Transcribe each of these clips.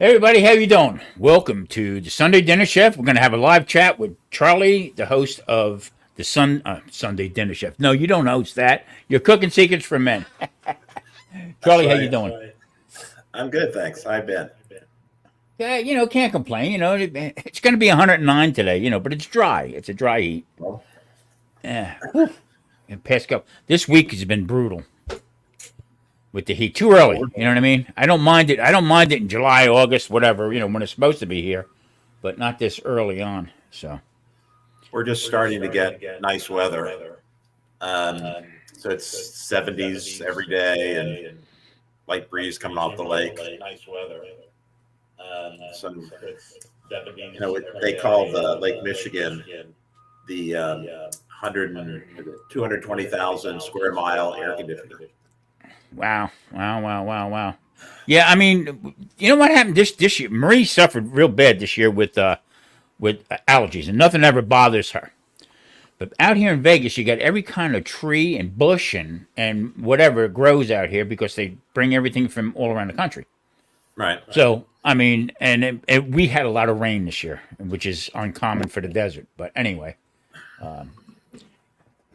Hey everybody, how you doing? Welcome to the Sunday Dinner Chef. We're going to have a live chat with Charlie, the host of the Sunday Dinner Chef. No, you don't host that. You're cooking secrets for men. That's Charlie, how you right. doing? I'm good, thanks. I've been. Yeah, can't complain. It's going to be 109 today. But it's dry. It's a dry heat. Well, Yeah. Whew. And past couple, this week has been brutal with the heat. Too early. You know what I mean? I don't mind it. I don't mind it in July, August, whatever. When it's supposed to be here, but not this early on. So. we're just starting to get nice weather. Um, so it's 70s every day and light breeze coming off the lake. Nice weather. Some, they call the Lake Michigan the 220,000 square mile air conditioner. Wow. Yeah, I mean, you know what happened this year? Marie suffered real bad this year with allergies, and nothing ever bothers her. But out here in Vegas, you got every kind of tree and bush and whatever grows out here because they bring everything from all around the country. Right. So, I mean, and we had a lot of rain this year, which is uncommon for the desert. But anyway,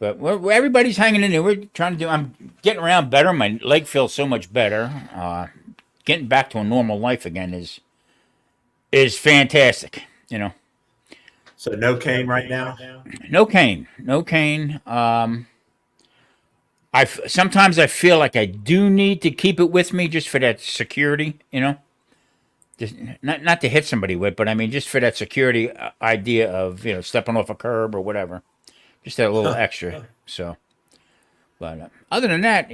but everybody's hanging in there. We're trying to do. I'm getting around better. My leg feels so much better. Getting back to a normal life again is fantastic. So no cane right now? No cane. Sometimes I feel like I do need to keep it with me just for that security. Just not to hit somebody with, but I mean just for that security idea of stepping off a curb or whatever. Just that little extra. So, but other than that,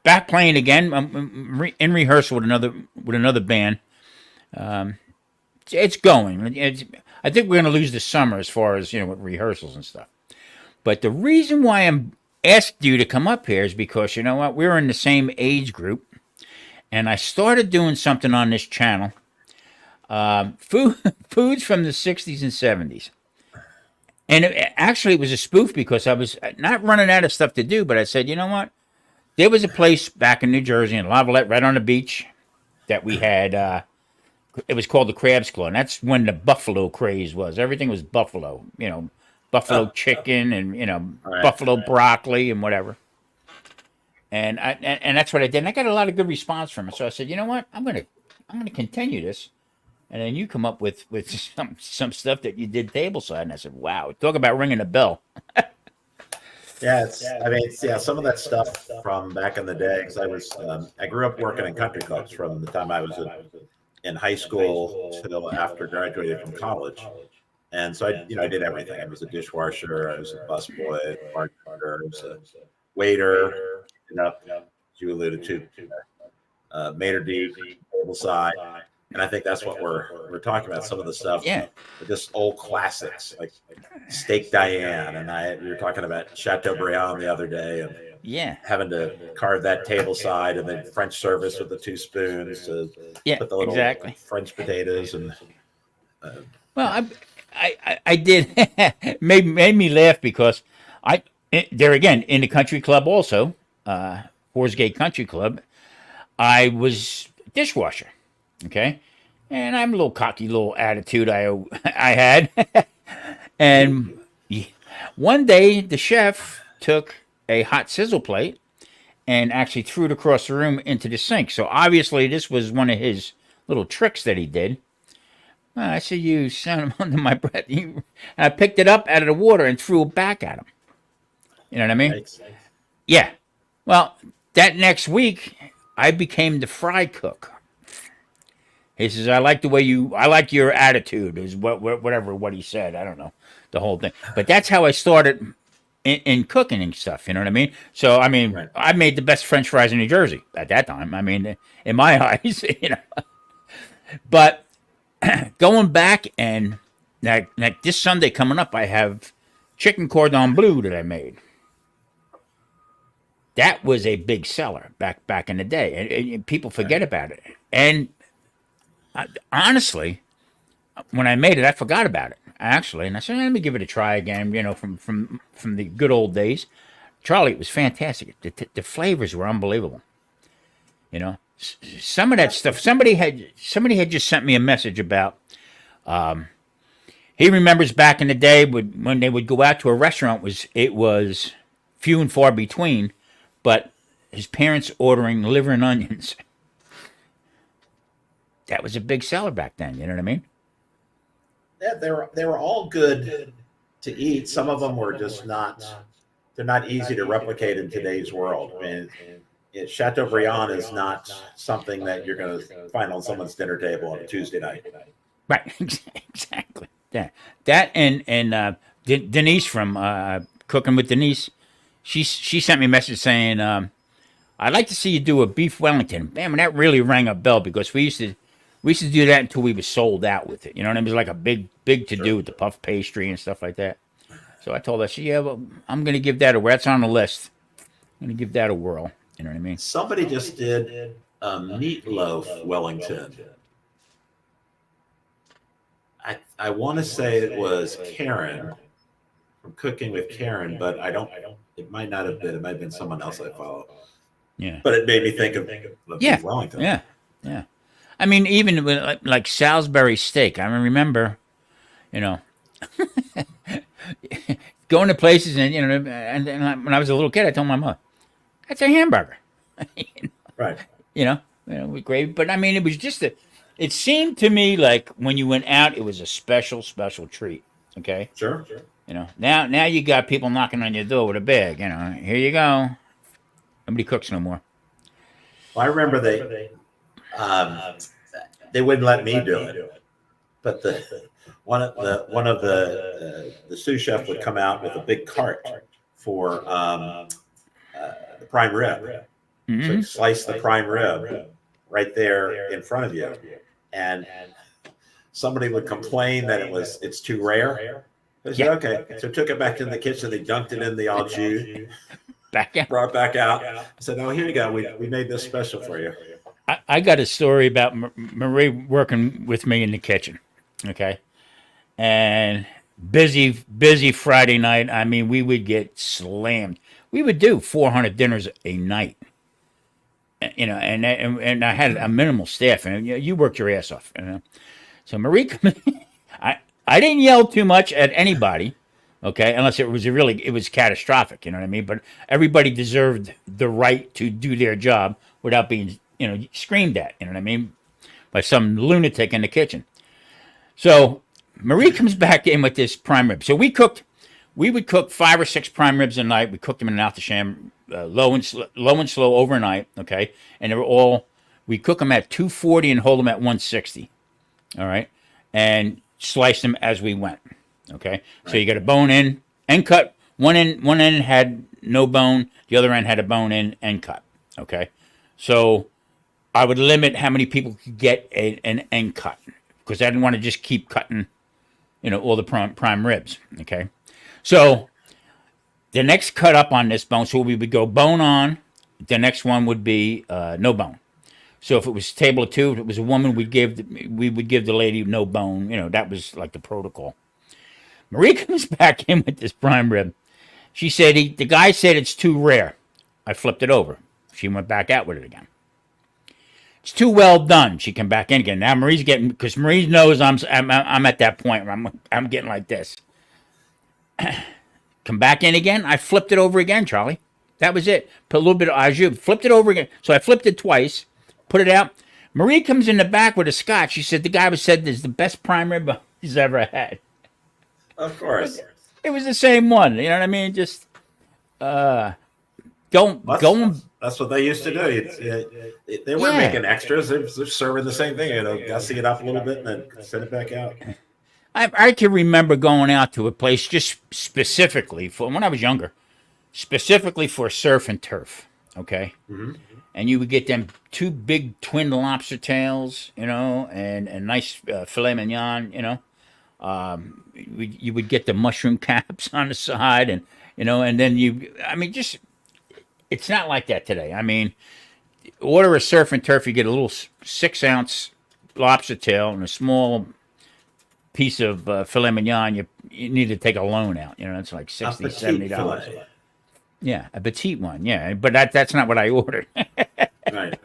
back playing again. I'm in rehearsal with another band. It's going. I think we're going to lose the summer as far as with rehearsals and stuff. But the reason why I'm asked you to come up here is because you know what, we're in the same age group, and I started doing something on this channel. Foods from the '60s and '70s. And it was a spoof because I was not running out of stuff to do, but I said, you know what? There was a place back in New Jersey, in Lavalette, right on the beach, that we had. It was called the Crab's Claw, and that's when the buffalo craze was. Everything was buffalo, buffalo chicken and Right. buffalo broccoli and whatever. And that's what I did. And I got a lot of good response from it. So I said, you know what? I'm gonna continue this. And then you come up with some stuff that you did tableside, and I said, "Wow, talk about ringing a bell." Yeah, some of that stuff from back in the day. Because I grew up working in country clubs from the time I was in high school till after graduated from college, and so I did everything. I was a dishwasher, I was a busboy, bartender, I was a waiter. As you alluded to, maitre d', tableside. And I think that's what we're talking about. Some of the stuff, Yeah. Just old classics like Steak Diane, and we were talking about Chateaubriand the other day, and Yeah. having to carve that table side, and then French service with the 2 spoons to Yeah. put the little Exactly. French potatoes and. Well, I did made me laugh because there again in the country club also, Horsgate Country Club, I was dishwasher. Okay, and I'm a little cocky, little attitude I had, and one day the chef took a hot sizzle plate and actually threw it across the room into the sink. So obviously this was one of his little tricks that he did. Well, I said, "You son of under my breath!" And I picked it up out of the water and threw it back at him. You know what I mean? Right. Yeah. Well, that next week I became the fry cook. He says, I like your attitude, is what he said. I don't know the whole thing. But that's how I started in cooking and stuff. You know what I mean? So, I mean, Right. I made the best French fries in New Jersey at that time. I mean, in my eyes, But going back and like this Sunday coming up, I have chicken cordon bleu that I made. That was a big seller back in the day, and people forget about it. And honestly, when I made it, I forgot about it actually, and I said, "Let me give it a try again." From the good old days. Charlie, it was fantastic. The flavors were unbelievable. some of that stuff. Somebody had just sent me a message about. He remembers back in the day when they would go out to a restaurant, it was few and far between, but his parents ordering liver and onions. That was a big seller back then. You know what I mean? Yeah, they were all good to eat. Some of them were just not. They're not easy to replicate in today's world. I mean, Chateaubriand is not something that you're going to find on someone's dinner table on a Tuesday night. Right. Exactly. Yeah. That and Denise from Cooking with Denise, she sent me a message saying, "I'd like to see you do a beef Wellington." Man, that really rang a bell because we used to do that until we were sold out with it. You know what I mean? It was like a big to do with the puff pastry and stuff like that. So I told her, "Yeah, well, I'm going to give that a whirl. That's on the list. I'm going to give that a whirl." You know what I mean? Somebody just did a meatloaf Wellington. I want to say it was Karen from Cooking with Karen, but I don't. It might not have been. It might have been someone else I follow. Yeah. But it made me think of beef Wellington. Yeah. Yeah. I mean, even with like Salisbury steak, I remember, you know, going to places and when I was a little kid, I told my mom, "That's a hamburger." Right. You know, with gravy. But I mean, it was just it seemed to me like when you went out, it was a special treat. Okay. Sure. You know, now you got people knocking on your door with a bag. You know, here you go. Nobody cooks no more. Well, I remember they wouldn't let me do it, but one of the sous chef would come out with a big cart for the prime rib. Mm-hmm. So you slice the prime rib right there in front of you, and somebody would complain that it's too rare. I said, okay, so took it back in the kitchen. They dunked it in the au jus, brought it back out. I said, "Oh, here you go. We made this special for you." I got a story about Marie working with me in the kitchen, okay? And busy Friday night. I mean, we would get slammed. We would do 400 dinners a night, you know, and I had a minimal staff, and you worked your ass off, you know. So Marie, I didn't yell too much at anybody, okay, unless it was catastrophic, you know what I mean? But everybody deserved the right to do their job without being, you know, screamed at, you know what I mean, by some lunatic in the kitchen. So Marie comes back in with this prime rib. So we would cook 5 or 6 prime ribs a night. We cooked them in an Alto-Shaam, low and slow overnight, okay? And we cook them at 240 and hold them at 160, all right? And slice them as we went, okay? Right. So you got a bone in, end cut. One end had no bone. The other end had a bone in, end cut, okay? So I would limit how many people could get an end cut because I didn't want to just keep cutting, you know, all the prime ribs, okay? So the next cut up on this bone, so we would go bone on. The next one would be no bone. So if it was table of 2, if it was a woman, we would give the lady no bone. You know, that was like the protocol. Marie comes back in with this prime rib. She said the guy said it's too rare. I flipped it over. She went back out with it again. It's too well done. She came back in again. Now Marie's getting, because Marie knows I'm at that point where I'm getting like this. Come back in again. I flipped it over again, Charlie. That was it. Put a little bit of au jus. Flipped it over again. So I flipped it twice. Put it out. Marie comes in the back with a scotch. She said the guy said this is the best prime rib he's ever had. Of course. It was the same one. You know what I mean? Just going. That's what they used to do. They weren't making extras. They're serving the same thing. You know, gussing it up a little bit and then send it back out. I can remember going out to a place just specifically for when I was younger, specifically for surf and turf. Okay. Mm-hmm. And you would get them 2 big twin lobster tails, you know, and a nice filet mignon, you know. You would get the mushroom caps on the side, and you know, and then just it's not like that today. I mean, order a surf and turf, you get a little 6-ounce lobster tail and a small piece of filet mignon. You need to take a loan out. You know, it's like $60, $70. Yeah, a petite one. Yeah, but that's not what I ordered. Right.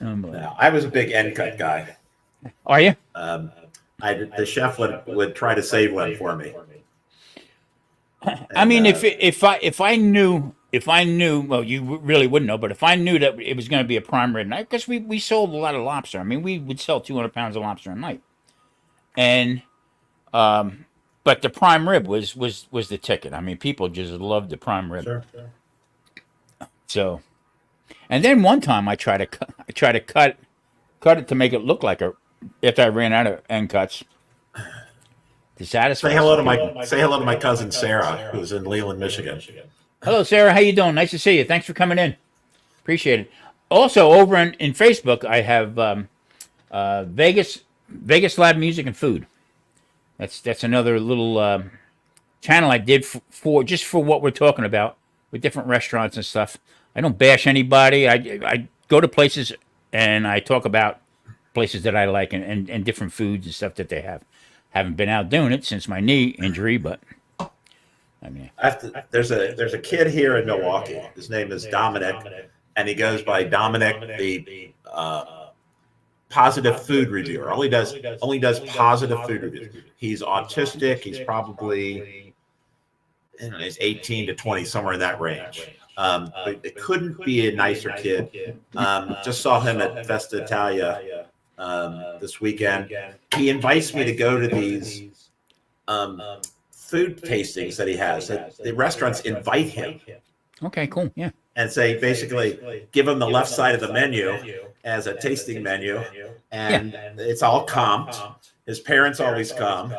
Unbelievable. No, I was a big end cut guy. Are you? The chef would try to save one for me. I And mean, if I knew, well, you really wouldn't know, but if I knew that it was going to be a prime rib night, because we sold a lot of lobster. I mean, we would sell 200 pounds of lobster a night, and but the prime rib was the ticket. I mean, people just loved the prime rib. sure. So, and then one time I tried to cut it to make it look like a. After I ran out of end cuts, to satisfy. Say hello to my cousin Sarah, who's in Leland, Michigan. Hello, Sarah. How you doing? Nice to see you. Thanks for coming in. Appreciate it. Also, over in Facebook, I have Vegas Live Music and Food. That's another little channel I did for what we're talking about with different restaurants and stuff. I don't bash anybody. I go to places and I talk about places that I like and different foods and stuff that they have. Haven't been out doing it since my knee injury, but I mean, there's a kid here in Milwaukee. His name is Dominic, and he goes by Dominic the positive food reviewer. Only does positive food reviews. He's autistic. He's probably he's 18 to 20, somewhere in that range. But it couldn't be a nicer kid. Just saw him at Festa Italia this weekend. He invites me to go to these food tastings that he has. The restaurants invite him. Okay, cool. Yeah. And say, basically, give him the left side of the menu as a tasting menu. And it's all comped. His parents always come.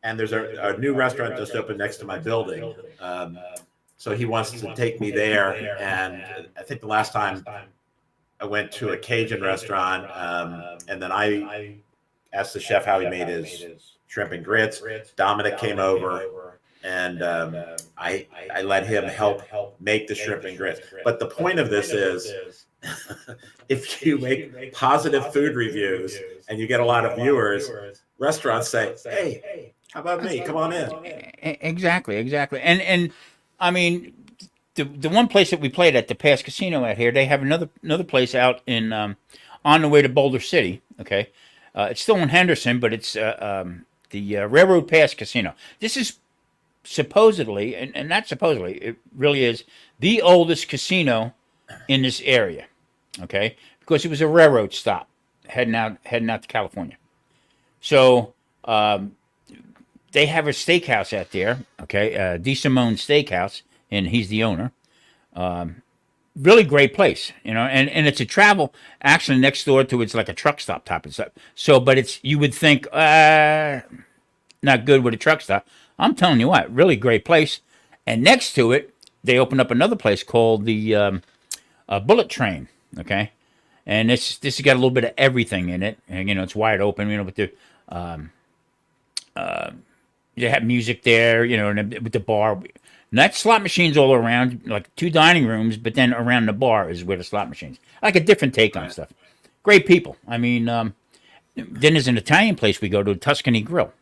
And there's a new restaurant just opened next to my building. So he wants to take me there. And I think the last time I went to a Cajun restaurant, and then I asked the chef how he made his shrimp and grits. Dominic came over, and I let him help make the shrimp and grits. But the point of this is, if you make positive food reviews and you get a lot of viewers, restaurants say, "Hey, how about me? Come on in." Exactly. And I mean, the one place that we played at, the Pass Casino out here, they have another place out in on the way to Boulder City. Okay, it's still in Henderson, but it's the Railroad Pass Casino. This is supposedly, and not supposedly, it really is the oldest casino in this area. Okay, because it was a railroad stop heading out to California. So they have a steakhouse out there. Okay, DeSimone Steakhouse, and he's the owner. Really great place, and it's a travel actually next door to it's like a truck stop type of stuff. So, but you would think not good with a truck stop. I'm telling you what, really great place. And next to it, they opened up another place called the Bullet Train. Okay, and this has got a little bit of everything in it, and it's wide open. With the you have music there, and with the bar. Not slot machines all around, like 2 dining rooms, but then around the bar is where the slot machines. Like a different take on stuff. Great people. I mean, then there's an Italian place we go to, Tuscany Grill.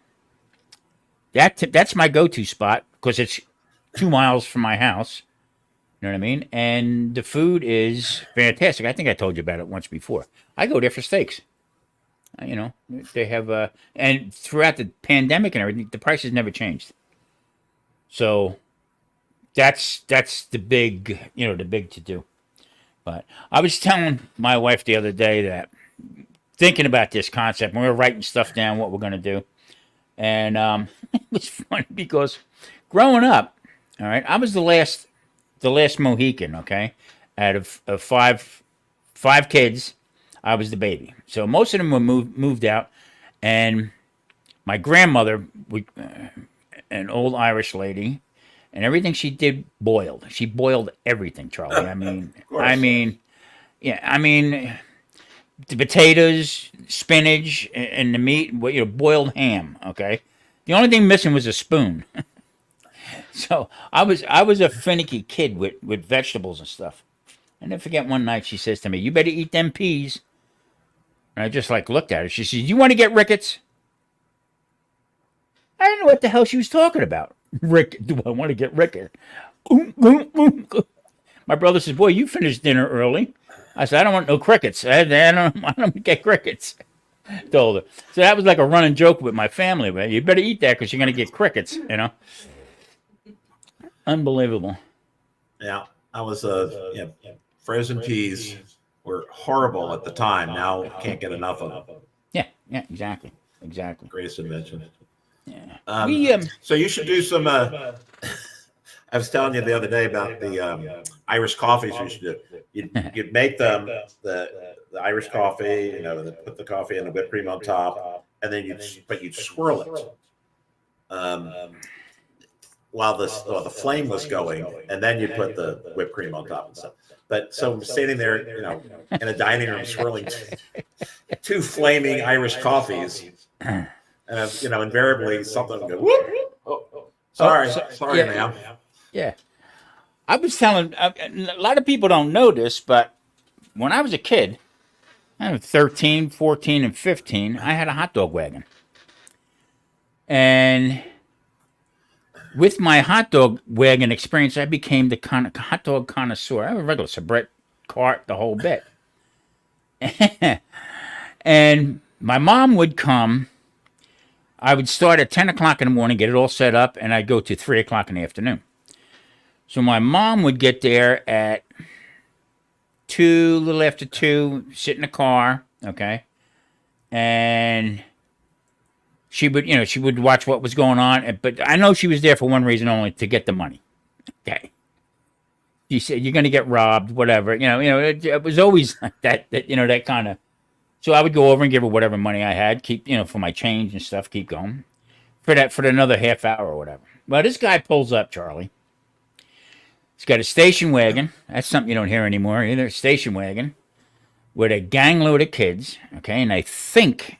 That's my go-to spot because it's 2 miles from my house. You know what I mean? And the food is fantastic. I think I told you about it once before. I go there for steaks. They have and throughout the pandemic and everything, the prices never changed. So that's the big to do. But I was telling my wife the other day that thinking about this concept, and we were writing stuff down what we're going to do, and it was funny because growing up, all right, I was the last Mohican. Okay, out of five kids, I was the baby. So most of them were moved out, and my grandmother, an old Irish lady. And everything she did boiled. She boiled everything, Charlie. I mean, the potatoes, spinach, and the meat. Boiled ham. Okay, the only thing missing was a spoon. So I was a finicky kid with vegetables and stuff. And then forget one night she says to me, "You better eat them peas." And I just looked at her. She says, "You want to get rickets?" I didn't know what the hell she was talking about. Rick, do I want to get rickets? My brother says, "Boy, you finished dinner early." I said, I don't want no crickets. I don't get crickets. Told her. So that was like a running joke with my family. But you better eat that because you're gonna get crickets. Unbelievable. Yeah, I was frozen peas were horrible at the time. Now can't get enough of them. Yeah, exactly. Greatest invention. Yeah. So you should do some. I was telling you the other day about the Irish coffees you should do. You'd make them the Irish coffee, put the coffee and the whipped cream on top, and then you'd swirl it while the flame was going, and then you'd put the whipped cream on top and stuff. But so I'm standing there, in a dining room swirling two flaming Irish coffees, and invariably something would go whoop. Oh, sorry, ma'am. Yeah. I was telling, a lot of people don't know this, but when I was a kid, I was 13, 14, and 15, I had a hot dog wagon. And with my hot dog wagon experience, I became the hot dog connoisseur. I was a regular sabrette cart, the whole bit. And my mom would come. I would start at 10 o'clock in the morning, get it all set up, and I'd go to 3 o'clock in the afternoon. So my mom would get there at 2, a little after 2, sit in the car, okay? And she would watch what was going on. But I know she was there for one reason only, to get the money. Okay. She said, you're going to get robbed, whatever. It was always like that kind of. So I would go over and give her whatever money I had, keep, for my change and stuff, keep going. For another half hour or whatever. Well, this guy pulls up, Charlie. He's got a station wagon. That's something you don't hear anymore either. A station wagon with a gang load of kids. Okay, and I think,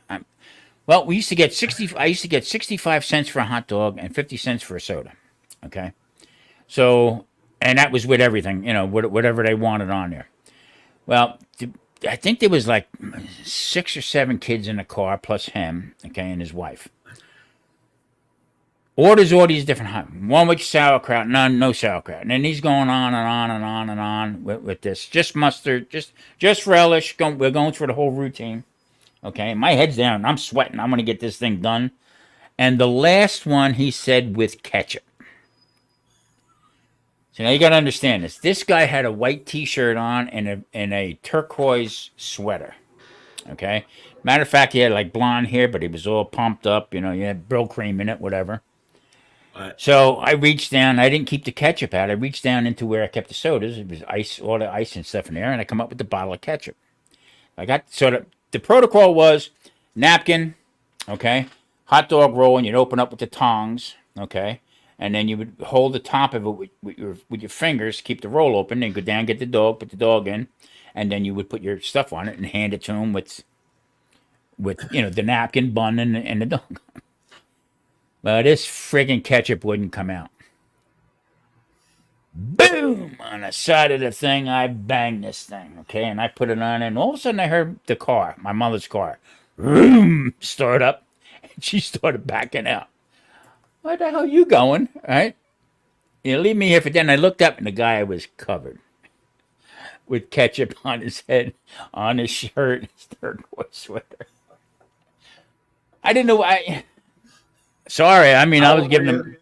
we used to get 65 cents for a hot dog and 50 cents for a soda. Okay, so, and that was with everything, whatever they wanted on there. Well, I think there was like 6 or 7 kids in the car plus him. Okay, and his wife. Orders all these different hot. One with sauerkraut, no sauerkraut. And then he's going on and on and on and on with this. Just mustard, just relish. We're going through the whole routine. Okay, my head's down. I'm sweating. I'm going to get this thing done. And the last one, he said, with ketchup. So now you got to understand this. This guy had a white T-shirt on and a turquoise sweater. Okay? Matter of fact, he had like blonde hair, but he was all pumped up. He had Brill cream in it, whatever. So I reached down. I didn't keep the ketchup out. I reached down into where I kept the sodas. It was ice, all the ice and stuff in there, and I come up with the bottle of ketchup. The protocol was napkin, okay, hot dog roll, and you'd open up with the tongs, okay, and then you would hold the top of it with your fingers, keep the roll open, then go down, get the dog, put the dog in, and then you would put your stuff on it and hand it to him with the napkin, bun, and the dog. Well, this friggin' ketchup wouldn't come out. Boom! On the side of the thing, I banged this thing, okay? And I put it on, and all of a sudden I heard the car, my mother's car, start up, and she started backing out. Where the hell are you going, right? Leave me here for then. I looked up, and the guy was covered with ketchup on his head, on his shirt, his turquoise sweater. I didn't know why. Sorry, I was giving him.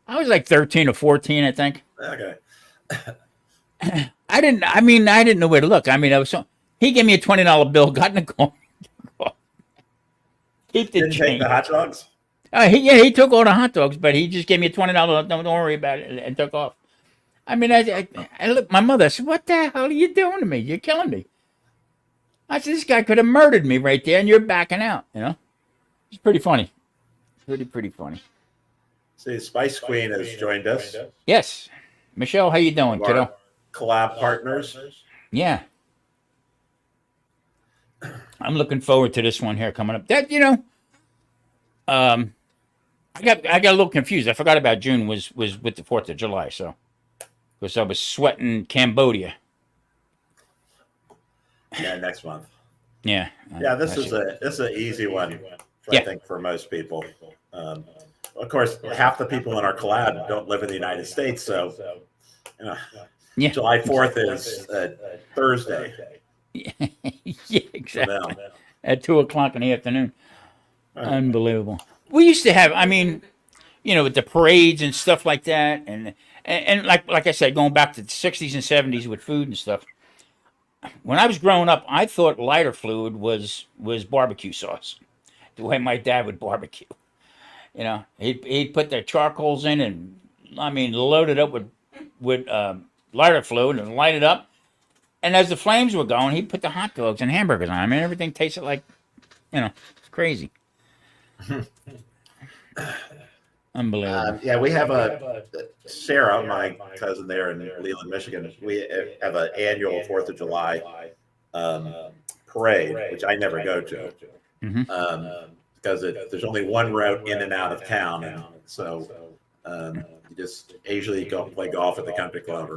I was like 13 or 14, I think. Okay. I didn't know where to look. He gave me a $20 bill, got in the car. Keep the change. Take the hot dogs? He took all the hot dogs, but he just gave me a $20. Don't worry about it, and took off. I looked. My mother said, "What the hell are you doing to me? You're killing me." I said, "This guy could have murdered me right there, and you're backing out." It's pretty funny. Pretty funny. See, Spice Queen has joined us. Yes. Michelle, how you doing, kiddo? Collab partners. Yeah. I'm looking forward to this one here coming up. That, I got a little confused. I forgot about June was with the 4th of July, so. Because I was sweating Cambodia. Yeah, next month. Yeah. Yeah, this is an easy one. I think for most people. Of course, half the people in our collab don't live in the United States, so July 4th is Thursday. Yeah, for them. exactly. At 2 o'clock in the afternoon. Right. Unbelievable. We used to have, I mean, with the parades and stuff like that, and like I said, going back to the '60s and '70s with food and stuff. When I was growing up, I thought lighter fluid was barbecue sauce. The way my dad would barbecue, he'd put the charcoals in and I mean load it up with lighter fluid and light it up. And as the flames were going, he'd put the hot dogs and hamburgers on. I mean, everything tasted like, it's crazy. Unbelievable. Yeah, we have Sarah, my cousin there in Leland, Michigan. We have an annual 4th of July parade, which I never go to because there's only one route in and out of town, and so you just usually go play golf at the country club.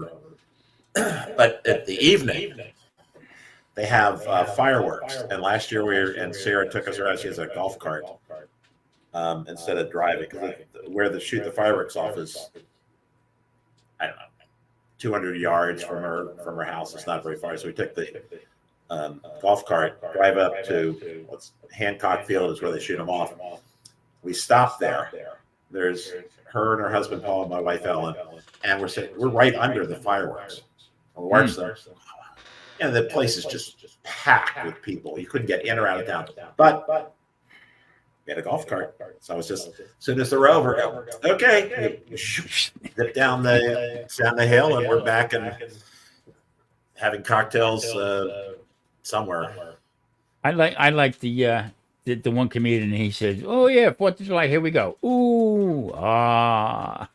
But at the evening, they have fireworks, and last year and Sarah took us around. She has a golf cart. Instead of driving, because where they shoot the fireworks off is, I don't know, 200 yards from her house. It's not very far. So we took the golf cart, drive up to Hancock Field is where they shoot them off. We stopped there. There's her and her husband Paul and my wife Ellen, and we're right under the fireworks. And we watched them. And the place is just packed with people. You couldn't get in or out of town. But we had a golf cart, so I was just as soon as they're over, okay, zip down the hill, and we're back and having cocktails somewhere. I like the one comedian. He says, "Oh yeah, 4th of July, here we go." Ooh ah.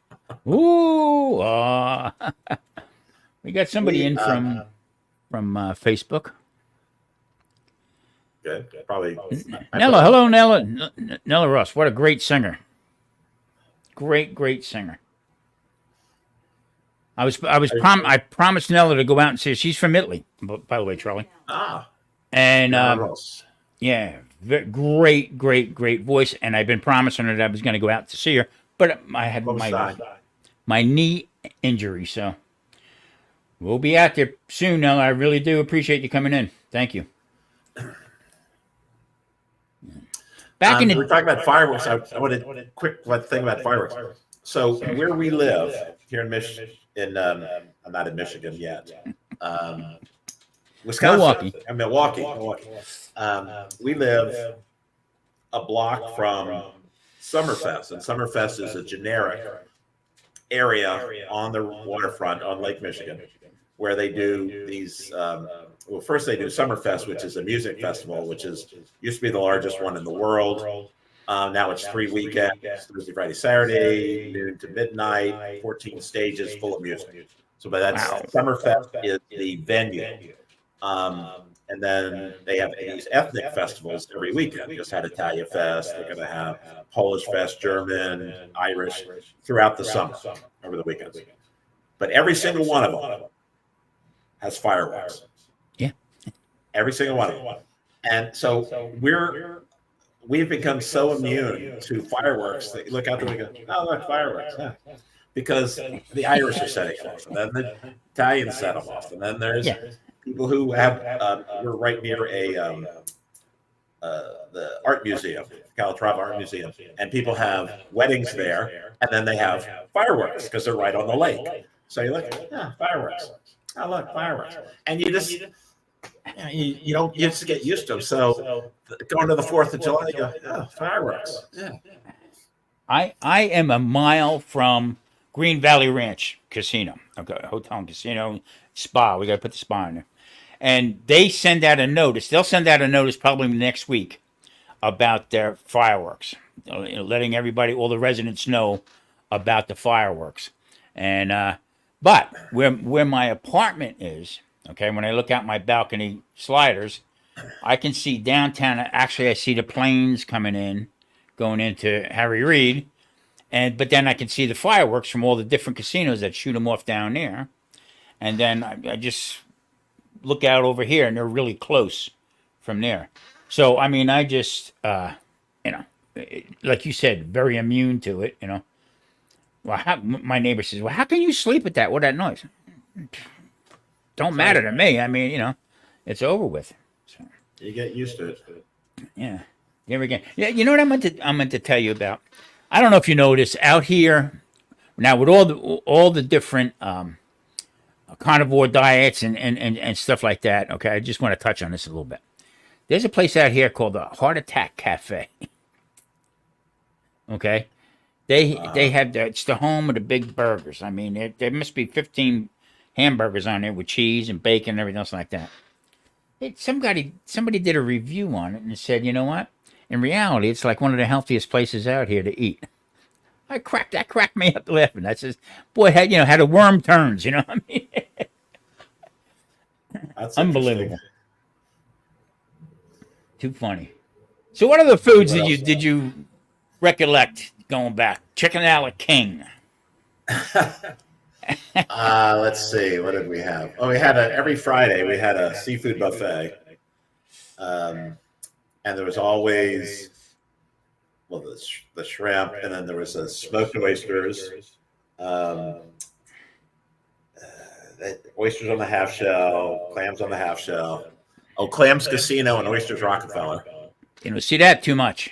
We got somebody in from Facebook. Good. Probably. Nella, hello, Nella. Nella Ross, what a great singer. Great singer. I promised Nella to go out and see her. She's from Italy, by the way, Charlie. And yeah, great voice. And I've been promising her that I was going to go out to see her, but I had my knee injury, so we'll be out there soon, Nella. I really do appreciate you coming in. Thank you. We're talking about fireworks. I want a quick thing about fireworks. So where we live here in Michigan, I'm not in Michigan yet. Wisconsin, Milwaukee. We live a block from Summerfest, and Summerfest is a generic area on the waterfront on Lake Michigan, where they do these. First they do Summerfest, which is a music festival, which used to be the largest one in the world. Now it's 3 weekends: Thursday, Friday, Saturday, noon to midnight, 14 stages full of music. So, but Summerfest is the venue. And then they have these ethnic festivals every weekend. We just had Italian Fest. They're going to have Polish Fest, German, Irish throughout the summer, over the weekends. But every single one of them has fireworks. Yeah. Every single one of them. And so we've become so immune to fireworks that you look out there and go, oh, look, fireworks. Yeah. Because the Irish are setting them off, and then the Italians set them off, and then there's people who have we're right near the art museum, Calatrava Art Museum, and people have weddings there, and then they have fireworks because they're right on the lake. So you look, fireworks. Oh, look, fireworks, and you just you don't you just get used to them. So going to the 4th of July, you go, fireworks. Yeah. I am a mile from Green Valley Ranch Casino, okay, hotel and casino, spa. We got to put the spa in there. And they send out a notice. They'll send out a notice probably next week about their fireworks, letting everybody, all the residents know about the fireworks. And but where my apartment is, okay, when I look out my balcony sliders, I can see downtown. Actually, I see the planes coming in, going into Harry Reid. But then I can see the fireworks from all the different casinos that shoot them off down there. And then I just look out over here, and they're really close from there. So, I mean, I just, like you said, very immune to it, Well, my neighbor says, well, how can you sleep at that? What that noise? Don't matter to me. I mean, it's over with. So, You get used to it. yeah. There again. Yeah, you know what I meant to tell you about? I don't know if you notice out here now with all the different carnivore diets and stuff like that. Okay, I just want to touch on this a little bit. There's a place out here called the Heart Attack Cafe. Okay, they have it's the home of the big burgers. I mean, there must be 15 hamburgers on there with cheese and bacon and everything else like that. Somebody did a review on it and said, you know what? In reality, it's like one of the healthiest places out here to eat. That cracked me up laughing. That's just boy had how the worm turns. You know what I mean? That's Unbelievable. Too funny. So, what other foods did you recollect going back? Chicken a la king. Let's see. What did we have? Oh, we had every Friday we had a seafood buffet, and there was always the shrimp, and then there was smoked oysters, oysters on the half shell, clams on the half shell. Oh, clams casino and oysters Rockefeller. See that too much.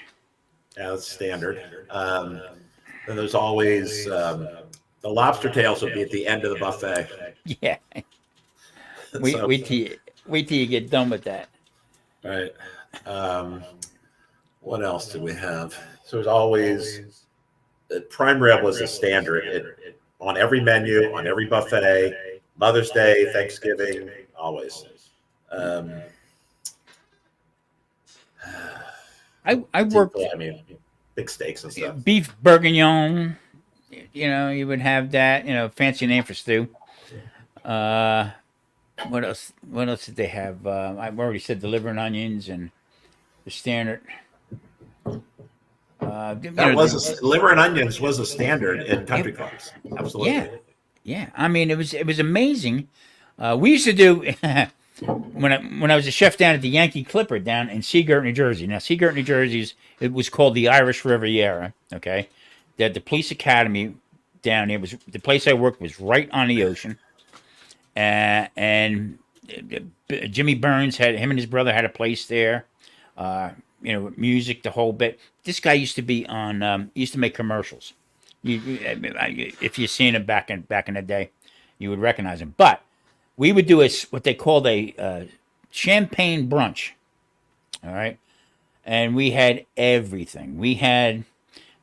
Yeah, that's standard. Then there's always the lobster tails would be at the end of the buffet. Yeah. Wait till you get done with that. Right. What else did we have? So there's always prime rib was a standard on every menu, on every buffet, Mother's Day, Thanksgiving, always. I worked. I mean, big steaks and stuff. Beef bourguignon. You would have that. Fancy name for stew. What else? What else did they have? I've already said the liver and onions and the standard. Liver and onions was a standard in country clubs. Absolutely. Yeah. I mean, it was amazing. We used to do when I was a chef down at the Yankee Clipper down in Seagirt, New Jersey. Now, Seagirt, New Jersey it was called the Irish Riviera. Okay, they had the police academy down there. Was the place I worked was right on the ocean, and Jimmy Burns him and his brother had a place there. Music, the whole bit. This guy used to be on. Used to make commercials. If you've seen him back in the day, you would recognize him. But we would do what they called a champagne brunch. All right, and we had everything. We had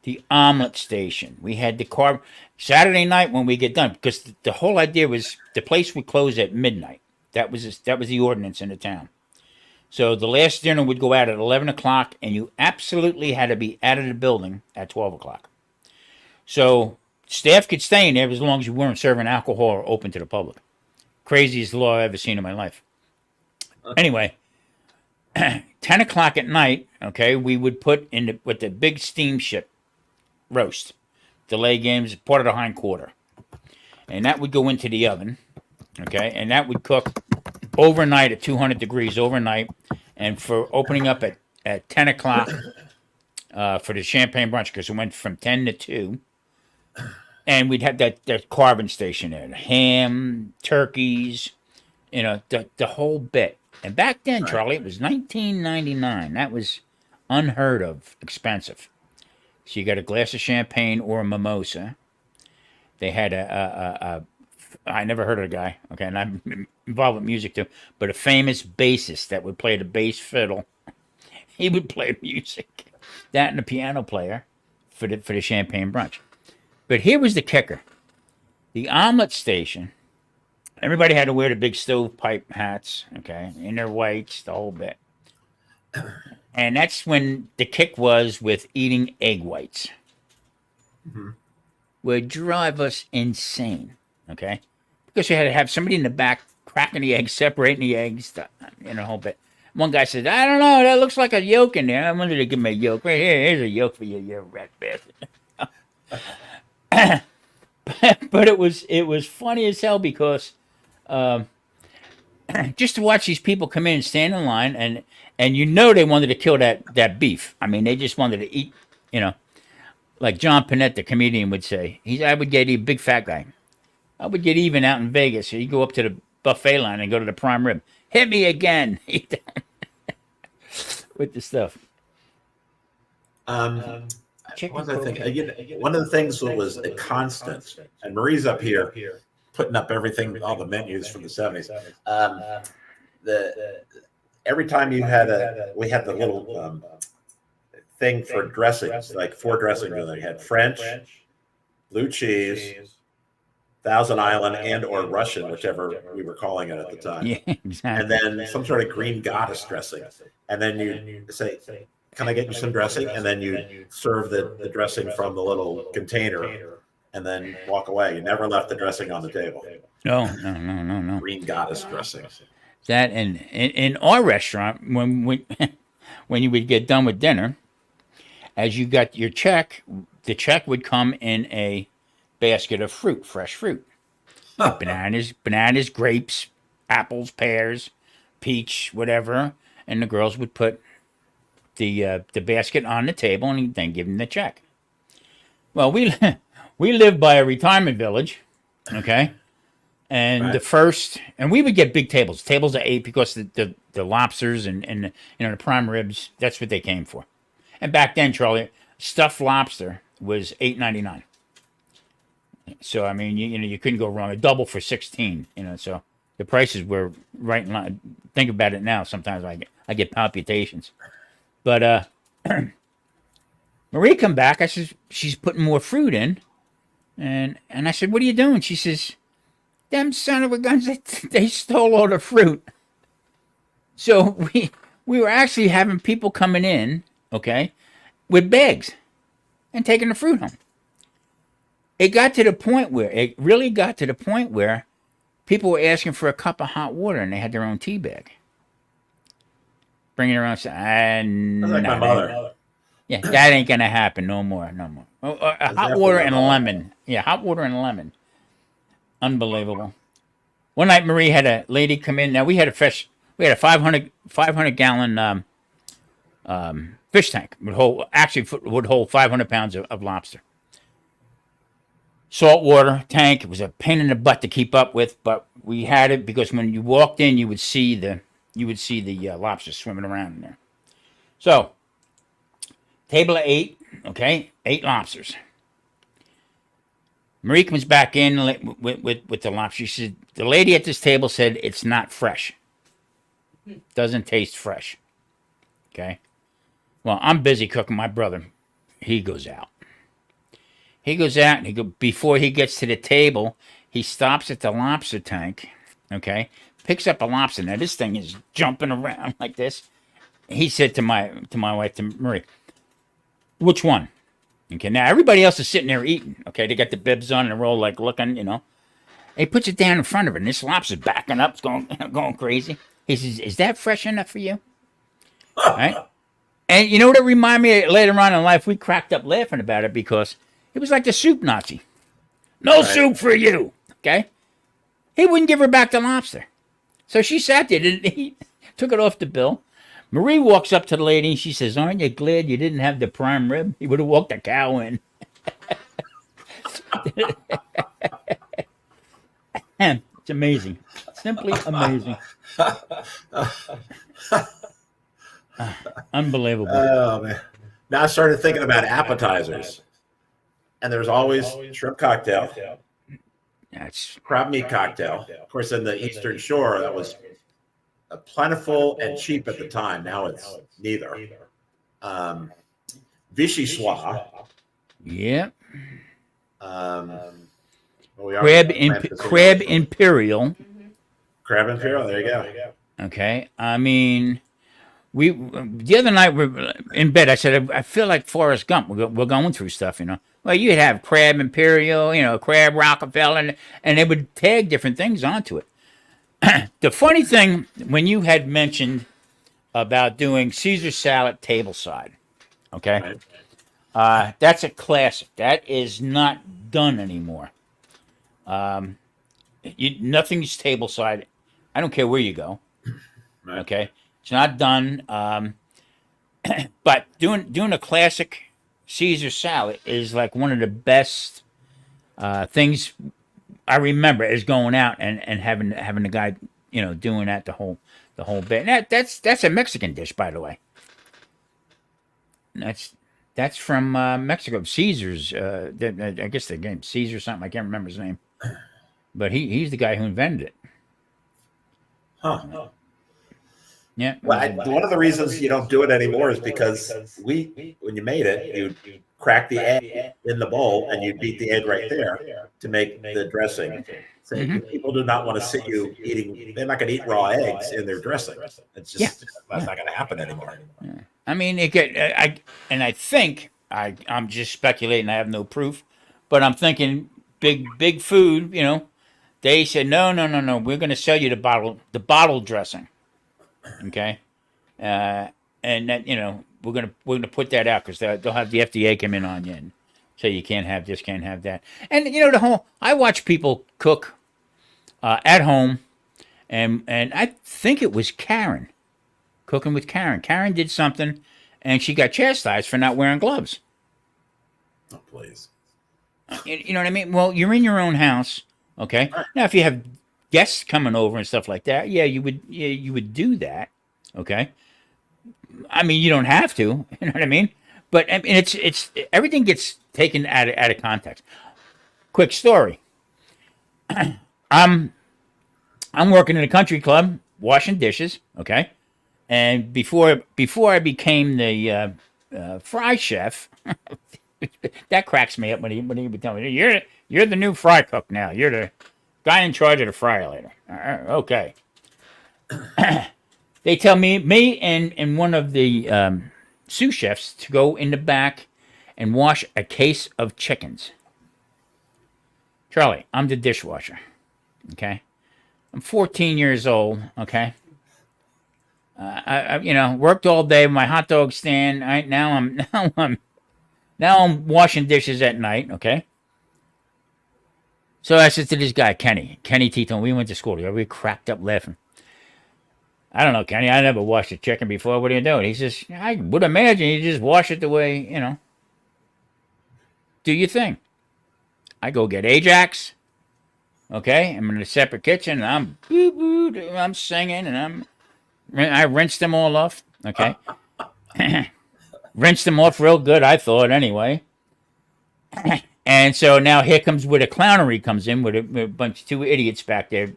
the omelet station. We had the carb. Saturday night when we get done, because the whole idea was the place would close at midnight. That was the ordinance in the town. So the last dinner would go out at 11 o'clock, and you absolutely had to be out of the building at 12 o'clock. So staff could stay in there as long as you weren't serving alcohol or open to the public. Craziest law I've ever seen in my life. Anyway, 10 o'clock at night, okay, we would put with the big steamship roast, the leg games, part of the hind quarter. And that would go into the oven, okay, and that would cook overnight at 200 degrees overnight. And for opening up at 10 o'clock for the champagne brunch, because it went from 10 to 2. And we'd have that carving station there, the ham, turkeys, the whole bit. And back then, Charlie, it was $19.99. That was unheard of expensive. So you got a glass of champagne or a mimosa. They had I never heard of a guy, okay, and I'm involved with music too, but a famous bassist that would play the bass fiddle. He would play music. That and a piano player for the champagne brunch. But here was the kicker. The omelet station, everybody had to wear the big stovepipe hats, okay, in their whites, the whole bit. And that's when the kick was with eating egg whites. Mm-hmm. Would drive us insane, okay? Because you had to have somebody in the back cracking the eggs, separating the eggs, the whole bit. One guy said, I don't know, that looks like a yolk in there. I wanted to give me a yolk. Right here, here's a yolk for you, you rat bastard. But it was funny as hell because just to watch these people come in and stand in line and they wanted to kill that beef. I mean, they just wanted to eat, like John Panette, the comedian, would say. I would get a big fat guy. I would get even out in Vegas. So you go up to the buffet line and go to the prime rib. Hit me again with the stuff. What Chicken was I thinking? croquette. One of the things that was a constant, and Marie's up here putting up everything, all the menus from the 70s. The every time we had the little thing for dressings, like 4 dressings. They had French, blue cheese, Thousand Island, and or Russian, whichever we were calling it at the time. Yeah, exactly. And then some sort of green goddess dressing. And then you say, "Can I get you some dressing?" And then you serve the dressing from the little container and then walk away. You never left the dressing on the table. No. Green goddess dressing. That and in our restaurant, when when you would get done with dinner, as you got your check, the check would come in a basket of fruit, fresh fruit, bananas, grapes, apples, pears, peach, whatever, and the girls would put the basket on the table and then give them the check. Well, we lived by a retirement village, okay, and Right. and we would get big tables of 8 because the lobsters and the prime ribs, that's what they came for. And back then, Charlie, stuffed lobster was $8.99. So I mean, you couldn't go wrong. A double for 16. So the prices were right in line. Think about it now. Sometimes I get palpitations. But Marie come back. I says she's putting more fruit in, and I said, "What are you doing?" She says, "Them son of a guns, they stole all the fruit." So we were actually having people coming in, okay, with bags and taking the fruit home. It really got to the point where people were asking for a cup of hot water and they had their own tea bag. Bringing around, That's like my mother. yeah, that ain't gonna happen no more. That's Hot definitely water my and mother. lemon. Yeah, hot water and lemon. Unbelievable. One night, Marie had a lady come in. Now we had a 500 gallon fish tank would hold 500 pounds of lobster. Saltwater tank. It was a pain in the butt to keep up with, but we had it because when you walked in, you would see the lobsters swimming around in there. So, table of 8, okay, 8 lobsters. Marie comes back in with the lobster. She said the lady at this table said it's not fresh. Doesn't taste fresh. Okay. Well, I'm busy cooking. My brother, he goes out. And before he gets to the table, he stops at the lobster tank, okay? Picks up a lobster. Now this thing is jumping around like this. He said to my wife, to Marie, "Which one?" Okay, now everybody else is sitting there eating. Okay, they got the bibs on and they're all like looking, And he puts it down in front of her, and this lobster's backing up, it's going crazy. He says, "Is that fresh enough for you?" All right? And you know what it reminded me of later on in life? We cracked up laughing about it because it was like the soup Nazi. No Right. soup for you. Okay? He wouldn't give her back the lobster. So she sat there, didn't he? Took it off the bill. Marie walks up to the lady and she says, "Aren't you glad you didn't have the prime rib? He would have walked a cow in." It's amazing. Simply amazing. Unbelievable. Oh man! Now I started thinking about appetizers, and there's always shrimp cocktail, That's crab meat cocktail. Of course, in the Eastern Shore, that was plentiful and cheap at the time. Now it's neither. Um, Vichy soir. yeah. Um, well, Crab imperial. Crab imperial. There you go. Okay. I mean, we the other night we're in bed. I said I feel like Forrest Gump. We're going through stuff. Well, you'd have crab imperial, crab Rockefeller, and they would tag different things onto it. The funny thing when you had mentioned about doing Caesar salad tableside, okay, Right. that's a classic. That is not done anymore. Nothing's tableside. I don't care where you go. Right. Okay, it's not done. But doing a classic Caesar salad is like one of the best things I remember is going out and having the guy doing that the whole bit. And that's a Mexican dish, by the way. That's from Mexico. Caesar's. I guess the name Caesar something. I can't remember his name, but he's the guy who invented it. Huh. Yeah. Well, one of the reasons you don't do it anymore is because when you made it, you crack the egg in the bowl and you beat the egg right there to make the dressing. So people do not want to see you eating. They're not going to eat raw eggs in their dressing. It's just that's not going to happen anymore. Yeah. I mean, I think I'm just speculating. I have no proof, but I'm thinking big food. They said no. We're going to sell you the bottle dressing. Okay, and that we're gonna put that out because they'll have the FDA come in on you and say you can't have this, can't have that. And the whole I watch people cook at home, and I think it was Karen cooking with Karen. Karen did something, and she got chastised for not wearing gloves. Oh please. You know what I mean? Well, you're in your own house, okay? Now, if you have guests coming over and stuff like that, you would do that, okay? I mean, you don't have to, you know what I mean? But I mean, it's everything gets taken out of context. Quick story. I'm working in a country club washing dishes, okay? And before I became the fry chef, that cracks me up when he would tell me you're the new fry cook now. You're the guy in charge of the fryer later. Okay. They tell me and one of the sous chefs to go in the back and wash a case of chickens. Charlie, I'm the dishwasher. Okay. I'm 14 years old. Okay. I worked all day with my hot dog stand. Now I'm washing dishes at night. Okay. So I said to this guy, Kenny Tito, we went to school together. We cracked up laughing. I don't know, Kenny. I never washed a chicken before. What are you doing? He says, I would imagine you just wash it the way, do your thing. I go get Ajax. Okay. I'm in a separate kitchen. And I'm singing and I rinsed them all off. Okay. Rinsed them off real good, I thought, anyway. And so now here comes where the clownery comes in with a bunch of two idiots back there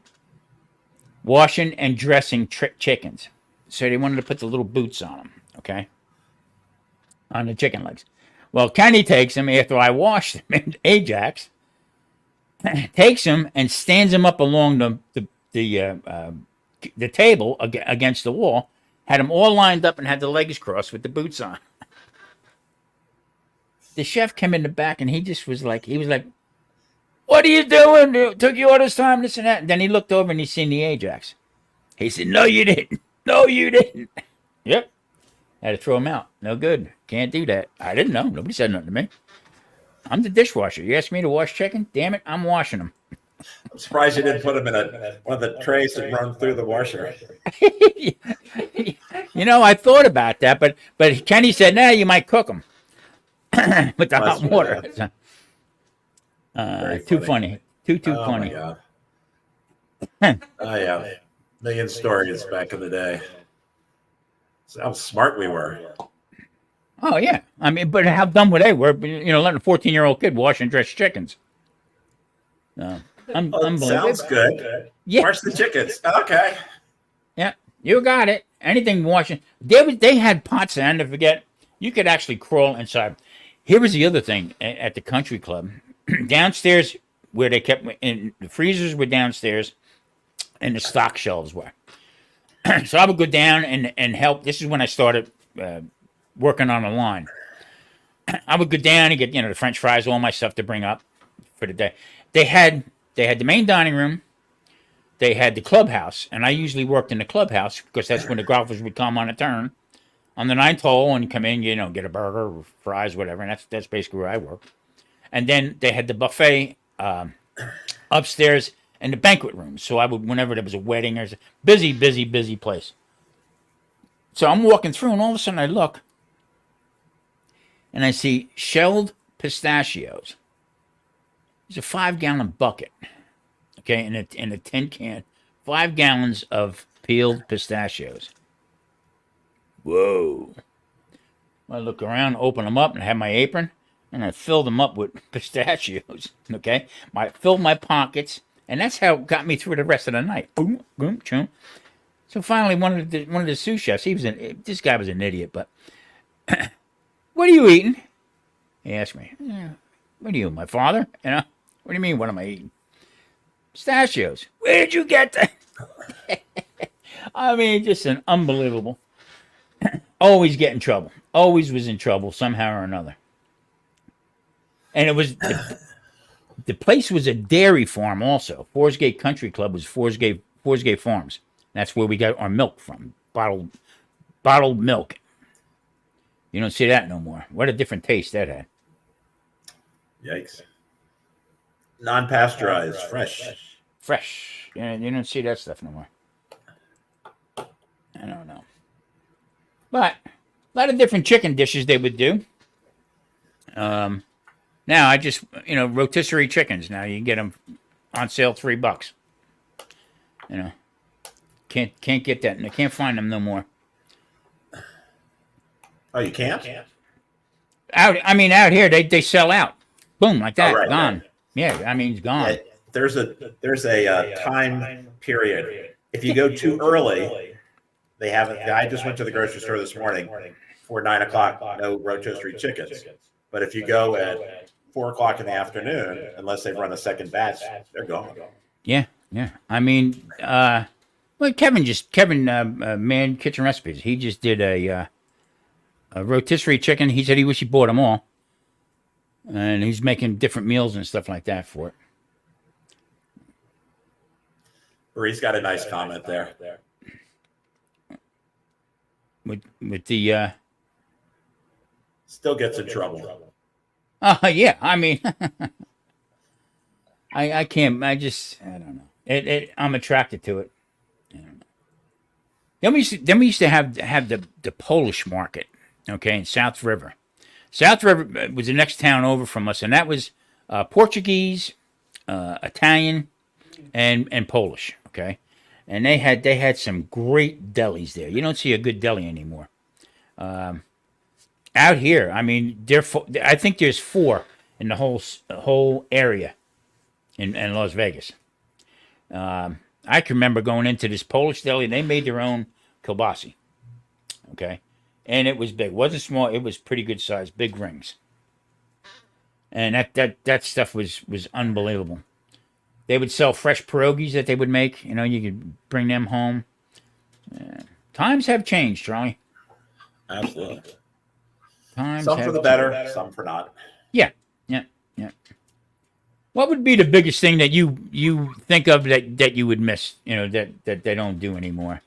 washing and dressing chickens. So they wanted to put the little boots on them, okay? On the chicken legs. Well, Kenny takes them after I wash them in Ajax, takes them and stands them up along the table against the wall, had them all lined up and had the legs crossed with the boots on. The chef came in the back and he was like, what are you doing? It took you all this time, this and that. And then he looked over and he seen the Ajax. He said, no, you didn't. No, you didn't. Yep. Had to throw him out. No good. Can't do that. I didn't know. Nobody said nothing to me. I'm the dishwasher. You asked me to wash chicken? Damn it, I'm washing them. I'm surprised you didn't put them in one of the trays and run through the washer. I thought about that, but Kenny said, nah, you might cook them. With the hot water. Too funny. Too funny. My God. Oh yeah, million stories back in the day. So how smart we were. Oh yeah, I mean, but how dumb would they were? Letting a 14-year-old kid wash and dress chickens. Sounds good. Yeah. Wash the chickens. Okay. Yeah, you got it. Anything washing. They had pots, and I never forget. You could actually crawl inside. Here was the other thing at the country club. Downstairs, where they kept in the freezers were downstairs, and the stock shelves were. So I would go down and help. This is when I started working on the line. I would go down and get the French fries, all my stuff to bring up for the day. They had the main dining room. They had the clubhouse, and I usually worked in the clubhouse because that's when the golfers would come on a turn on the ninth hole and come in, get a burger, or fries, whatever. And that's basically where I worked. And then they had the buffet upstairs and the banquet room. So I would, whenever there was a wedding, there's a busy place. So I'm walking through, and all of a sudden I look, and I see shelled pistachios. It's a 5-gallon bucket, okay, in a tin can 5 gallons of peeled pistachios. Whoa. I look around, open them up, and have my apron, and I filled them up with pistachios. Okay? I filled my pockets, and that's how it got me through the rest of the night. Boom, boom, choom. So finally, one of the sous chefs, this guy was an idiot, but, what are you eating? He asked me, what are you, my father? You know, what do you mean, what am I eating? Pistachios. Where'd you get that? I mean, just an unbelievable. Always get in trouble. Always was in trouble somehow or another. And it was, the place was a dairy farm also. Forsgate Country Club was Forsgate Farms. That's where we got our milk from. Bottled milk. You don't see that no more. What a different taste that had. Yikes. Non-pasteurized, fresh. Fresh. Yeah, you don't see that stuff no more. I don't know. But a lot of different chicken dishes they would do. Now I just, rotisserie chickens. Now you can get them on sale $3. You know, can't get that. And I can't find them no more. Oh, you can't? Out here they sell out. Boom, like that, right, gone. Right. Yeah, I mean it's gone. Yeah, there's a time period. If you go too early, they haven't. I just went to the grocery store this morning for 9 o'clock. No rotisserie chickens. But if you go at 4 o'clock in the afternoon, unless they've run a second batch, they're gone. Yeah. I mean, well, Kevin, Man Kitchen Recipes. He just did a rotisserie chicken. He said he wished he bought them all, and he's making different meals and stuff like that for it. Bree's got a nice comment there. With the still gets in trouble. Yeah. I mean, I can't. I don't know. I'm attracted to it. I don't know. Then we used to have the Polish market. Okay, in South River. South River was the next town over from us, and that was Portuguese, Italian, and Polish. Okay, and they had some great delis there. You don't see a good deli anymore. Out here, I mean, I think there's 4 in the whole area in Las Vegas. I can remember going into this Polish deli. They made their own kielbasi. Okay. And it was big. It wasn't small. It was pretty good size. Big rings. And that stuff was unbelievable. They would sell fresh pierogies that they would make. You could bring them home. Times have changed, Charlie. Absolutely. Times some have for the changed. better, some for not. Yeah. What would be the biggest thing that you think of that you would miss? That they don't do anymore.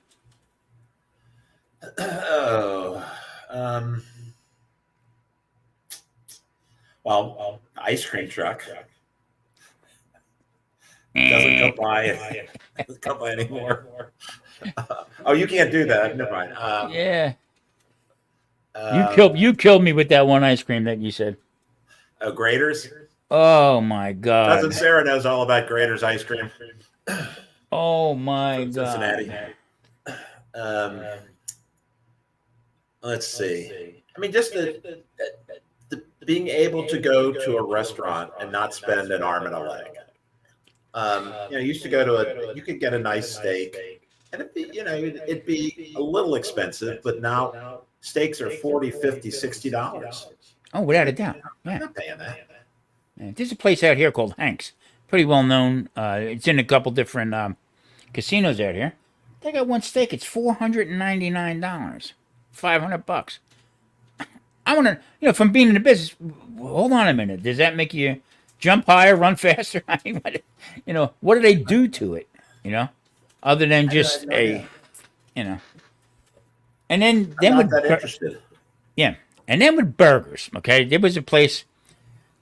Well, ice cream truck doesn't come by anymore. Oh, you can't do that. Never mind. Yeah. You killed me with that one ice cream that you said. Graters. Oh my God. Cousin Sarah knows all about Graters ice cream. Oh my God. Cincinnati. Let's see. I mean, just the being able to go to a restaurant and not spend an arm and a leg. You used to go to you could get a nice steak, and it'd be a little expensive, but now steaks are $40, $50, $60. Oh, without a doubt. Yeah. I'm not paying that. There's a place out here called Hank's. Pretty well known. It's in a couple different casinos out here. They got one steak. It's $499. $500. I want to, from being in the business, hold on a minute. Does that make you jump higher, run faster? I mean, what do they do to it? Other than just And then I'm not that interested. Yeah, and then with burgers. Okay, there was a place.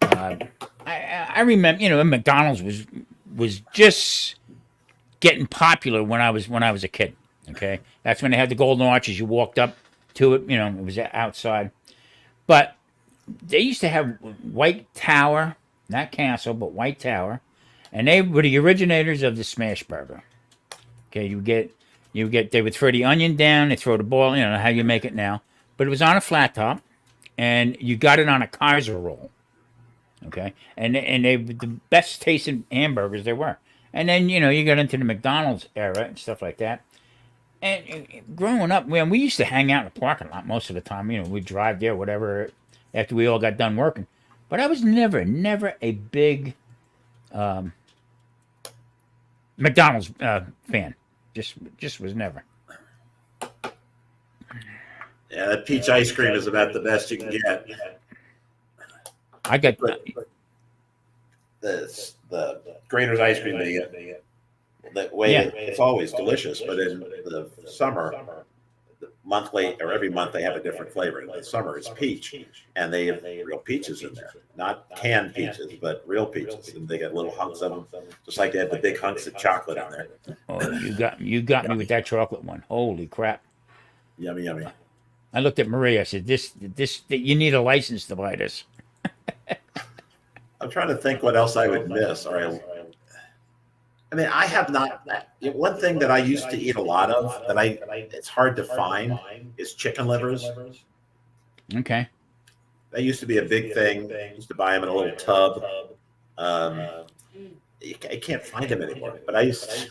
I remember, McDonald's was just getting popular when I was a kid. Okay, that's when they had the golden arches. You walked up to it. It was outside. But they used to have White Tower, not Castle, but White Tower, and they were the originators of the smash burger. Okay, they would throw the onion down, they throw the ball, how you make it now, but it was on a flat top, and you got it on a Kaiser roll. Okay, and they were the best tasting hamburgers there were. And then you got into the McDonald's era and stuff like that. And growing up, we used to hang out in the parking lot most of the time. We'd drive there, whatever, after we all got done working. But I was never a big McDonald's fan. Just was never. Yeah, that peach ice cream is about the best you can get. I got the Grater's ice cream they get. That way, it's always delicious. But in the summer, monthly or every month they have a different flavor. In the summer, it's peach, and they have real peaches in there, not canned peaches, but real peaches, and they get little hunks of them, just like they have the big hunks of chocolate in there. Oh, you got me with that chocolate one. Holy crap! Yummy, yummy. I looked at Maria. I said, "This, you need a license to buy this." I'm trying to think what else I would miss. I mean, I have not. One thing that I used to eat a lot of it's hard to find is chicken livers. Okay. That used to be a big thing. Used to buy them in a little tub. I can't find them anymore. But I used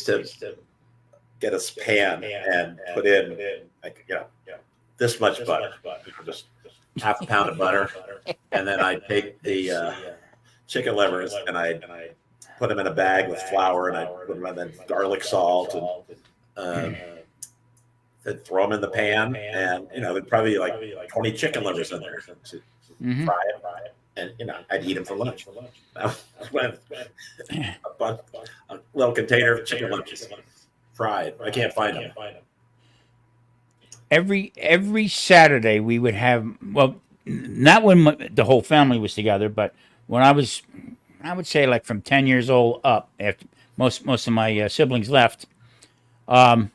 to get a pan and put in this much butter, just half a pound of butter, and then I'd take the chicken livers and I put them in a bag with flour, and I put them in garlic salt, and I'd throw them in the pan, and there'd probably be like 20 chicken livers in there to fry it, and I'd eat them for lunch. That was a little container of chicken livers fried. I can't find them. Every Saturday we would have, well, not when the whole family was together, but when I would say like from 10 years old up, after most of my siblings left. But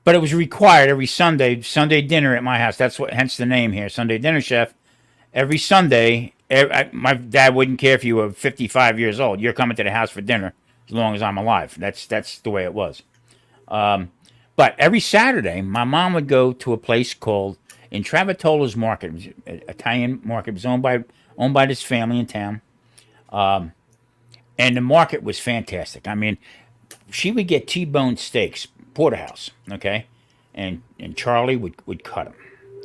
it was required every Sunday dinner at my house. Hence the name here, Sunday Dinner Chef. Every Sunday, my dad wouldn't care if you were 55 years old. You're coming to the house for dinner as long as I'm alive. That's the way it was. But every Saturday, my mom would go to a place called in Travatola's Market. It was an Italian market. It was owned by this family in town. And the market was fantastic. I mean, she would get T-bone steaks, porterhouse, okay? And Charlie would cut them,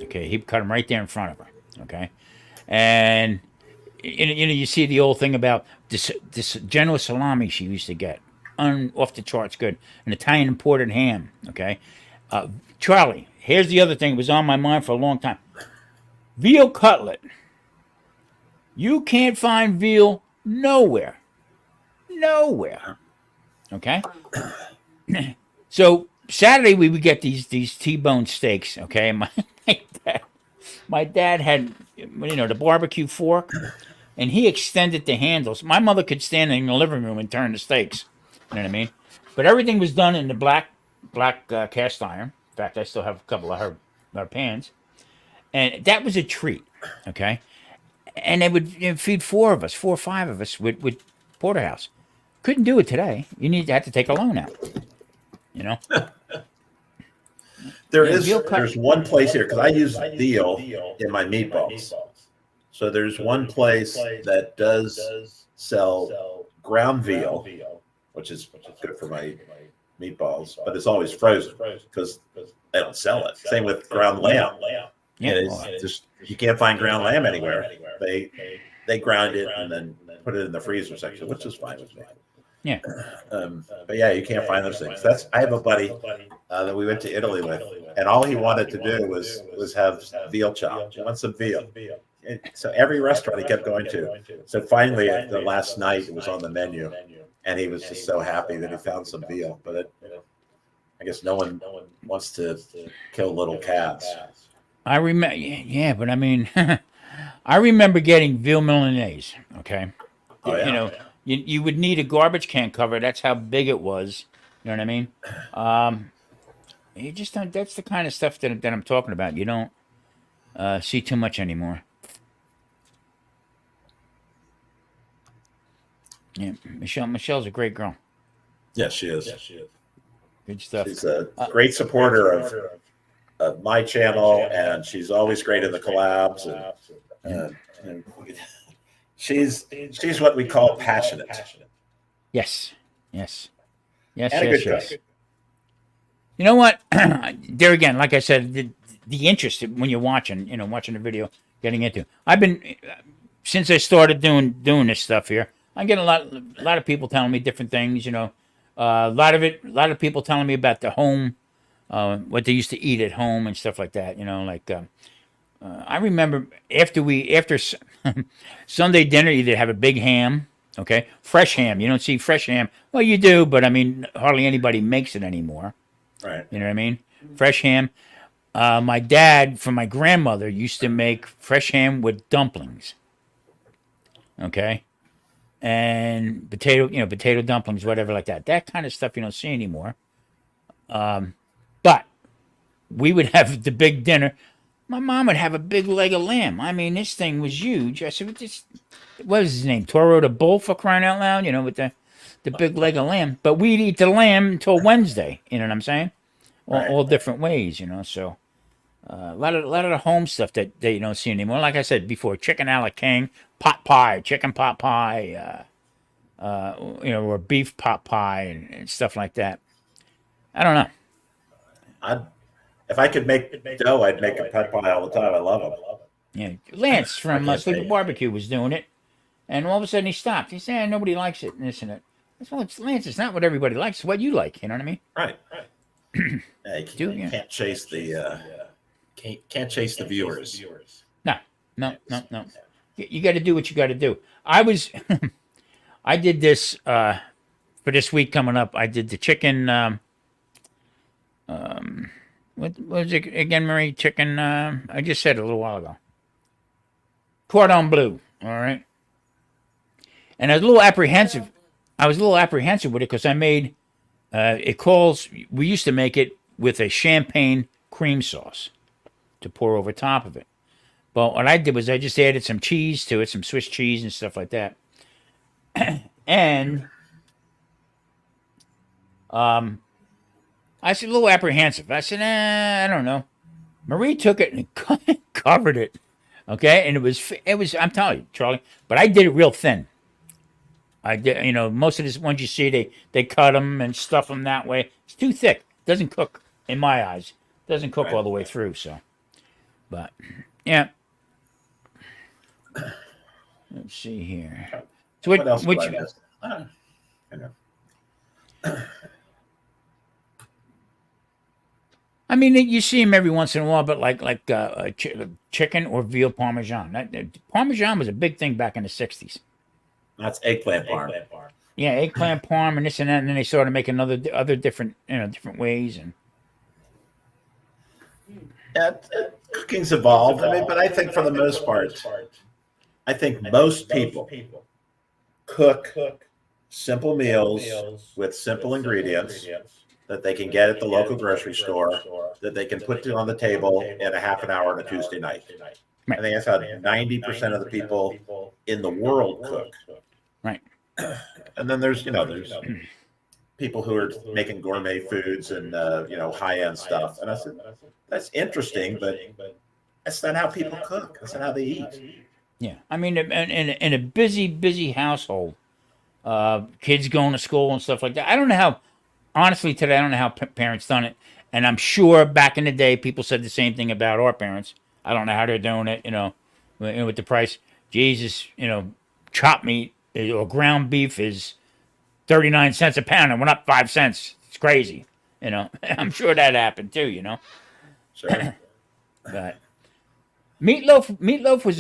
okay? He'd cut them right there in front of her, okay? And, you see the old thing about this Genoa salami she used to get. Off the charts good. An Italian imported ham, okay? Charlie, here's the other thing that was on my mind for a long time. Veal cutlet. You can't find veal nowhere. Okay? So Saturday we would get these T-bone steaks, okay? My dad had the barbecue fork, and he extended the handles. My mother could stand in the living room and turn the steaks. You know what I mean? But everything was done in the black cast iron. In fact, I still have a couple of her pans. And that was a treat, okay? And they would feed four or five of us with porterhouse. Couldn't do it today. Had to take a loan out. There's one place here, because I use veal in my meatballs. So there's one place that does sell ground veal, which is good for my meatballs, but it's always frozen because they don't sell it. Same with ground lamb. Yeah, it's just you can't find ground lamb anywhere. They ground it and then put it in the freezer section, which is fine with me. Yeah. But yeah, you can't find those things. I have a buddy that we went to Italy with, and all he wanted to do was have veal chop. He wants some veal. So every restaurant he kept going to. So finally, the last night it was on the menu, and he was just so happy that he found some veal. But I guess no one wants to kill little cats. I remember, yeah, but I mean, I remember getting veal Milanese. Okay, Oh, yeah. You would need a garbage can cover. That's how big it was. You know what I mean? You just don't. That's the kind of stuff that I'm talking about. You don't see too much anymore. Yeah, Michelle's a great girl. Yes, she is. Good stuff. She's a great supporter of my channel, and she's always great in the collabs. And she's what we call passionate. Yes. Yes. Yes. And a Yes. good Yes. cook. You know what? There again, like I said, the interest when you're watching, watching the video, getting into. I've been since I started doing this stuff here. I get a lot of people telling me different things. A lot of people telling me about the home, what they used to eat at home and stuff like that. I remember after Sunday dinner, either have a big ham, okay, fresh ham. You don't see fresh ham. Well, you do, but I mean, hardly anybody makes it anymore. Right. You know what I mean? Fresh ham. My dad, from my grandmother, used to make fresh ham with dumplings. Okay, and potato dumplings, whatever like that. That kind of stuff you don't see anymore. But we would have the big dinner. My mom would have a big leg of lamb. I mean, this thing was huge. I said, what was his name? Toro the Bull, for crying out loud, with the big leg of lamb. But we'd eat the lamb until Wednesday. You know what I'm saying? All different ways, So a lot of the home stuff that you don't see anymore. Like I said before, chicken a la king, pot pie, chicken pot pie, or beef pot pie and stuff like that. I don't know. If I could make dough, I'd make a pot pie all the time. I love them. Yeah, Lance from Sleepy Barbecue was doing it, and all of a sudden he stopped. He said, "Nobody likes it, and this and that." I said, "Well, it's Lance. It's not what everybody likes. It's what you like. You know what I mean?" Right. You can't chase the can't chase the viewers. No. You got to do what you got to do. I did this for this week coming up. I did the chicken. What was it again, Marie? Chicken. I just said it a little while ago. Cordon bleu. All right. And I was a little apprehensive. With it because I made. We used to make it with a champagne cream sauce to pour over top of it. But what I did was I just added some cheese to it, some Swiss cheese and stuff like that. And I was a little apprehensive. I said, I don't know. Marie took it and covered it. Okay, and it was. I'm telling you, Charlie. But I did it real thin. I did, most of these ones you see, they cut them and stuff them that way. It's too thick. Doesn't cook in my eyes. Doesn't cook all the way through. So, but yeah. Let's see here. So what else? I mean, you see them every once in a while, but like chicken or veal parmesan. Parmesan was a big thing back in the '60s. That's eggplant parm. Yeah, eggplant parm and this and that, and then they started making other different ways and. Yeah, cooking's evolved. I mean, but I think for the most part, I think most people cook simple meals with simple ingredients that they can get at the local grocery store, that they can put on the table in a half an hour on a Tuesday night. I think that's how 90% of the people in the world cook. Right. And then there's people who are making gourmet foods and high-end stuff. And I said, that's interesting, but that's not how people cook. That's not how they eat. Yeah, I mean, in a busy household, kids going to school and stuff like that. I don't know how. Honestly, today I don't know how parents done it, and I'm sure back in the day people said the same thing about our parents. I don't know how they're doing it. With the price, Jesus, chopped meat or ground beef is 39 cents a pound, and went up 5 cents. It's crazy. I'm sure that happened too. Sure. But meatloaf was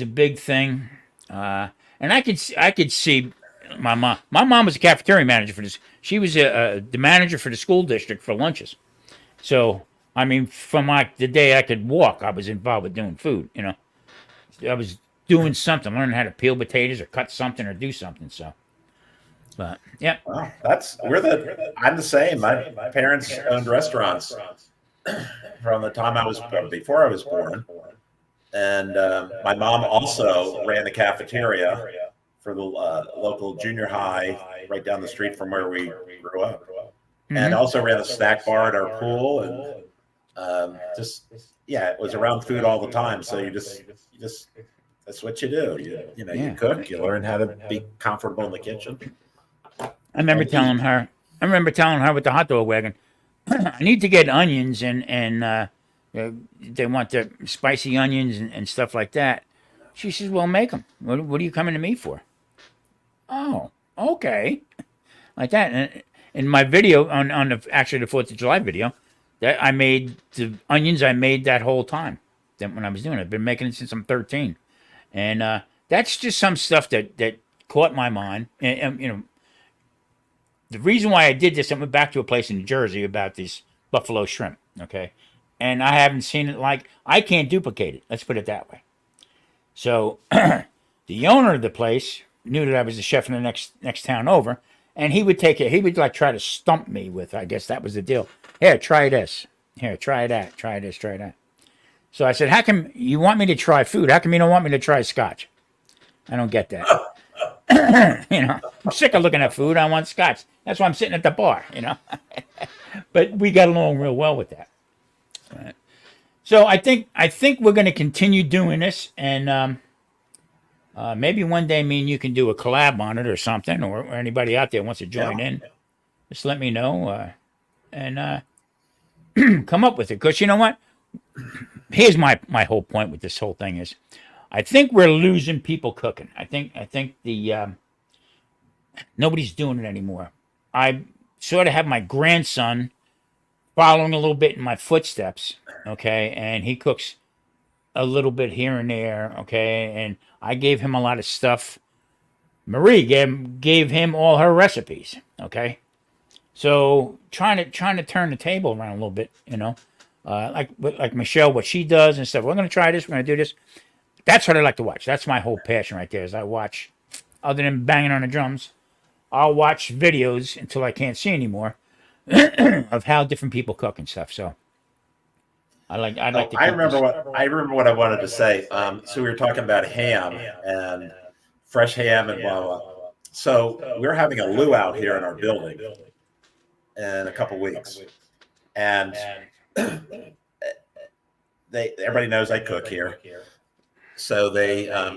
a big thing, and I could see my mom. My mom was a cafeteria manager for this. She was the manager for the school district for lunches. So I mean, from the day I could walk, I was involved with doing food. I was doing something, learning how to peel potatoes or cut something or do something. So, but yeah, well, I'm the same. My parents owned restaurants from the time before I was born, and my mom also ran the cafeteria for the local junior high right down the street from where we grew up, and Mm-hmm. also ran a snack bar at our pool, and just yeah, it was around food all the time. So you just that's what you do. You know, you Yeah. cook, you learn how to be comfortable in the kitchen. I remember And telling eat. her. I remember telling her with the hot dog wagon, I need to get onions and they want the spicy onions and stuff like that. She says, "Well, make them. What are you coming to me for?" Oh, okay, like that. And in my video on the actually the 4th of July video, that I made the onions I made that whole time. Then when I was doing it, I've been making it since I'm 13, and that's just some stuff that caught my mind. And you know, the reason why I did this, I went back to a place in New Jersey about these buffalo shrimp. Okay, and I haven't seen it like I can't duplicate it. Let's put it that way. So the owner of the place knew that I was the chef in the next town over, and he would take it. He would like try to stump me with. I guess that was the deal. Here, try this. Here, try that. Try this. Try that. So I said, "How come you want me to try food? How come you don't want me to try scotch?" I don't get that. You know, I'm sick of looking at food. I want scotch. That's why I'm sitting at the bar. You know, but we got along real well with that. Right. So I think we're going to continue doing this, and maybe one day me and you can do a collab on it or something, or anybody out there wants to join in. Just let me know and come up with it. Because you know what? Here's my whole point with this whole thing is, I think we're losing people cooking. I think the nobody's doing it anymore. I sort of have my grandson following a little bit in my footsteps, okay, and he cooks a little bit here and there, okay, and I gave him a lot of stuff. Marie gave him all her recipes, okay. So trying to turn the table around a little bit, you know, like Michelle, what she does and stuff. We're gonna try this. We're gonna do this. That's what I like to watch. That's my whole passion right there. Is I watch, other than banging on the drums, I'll watch videos until I can't see anymore of how different people cook and stuff. So I'd like to. I remember what I wanted to say. So we were talking about ham and fresh ham and blah blah. So we're having a luau here in our building in a couple weeks, and everybody knows I cook here. So the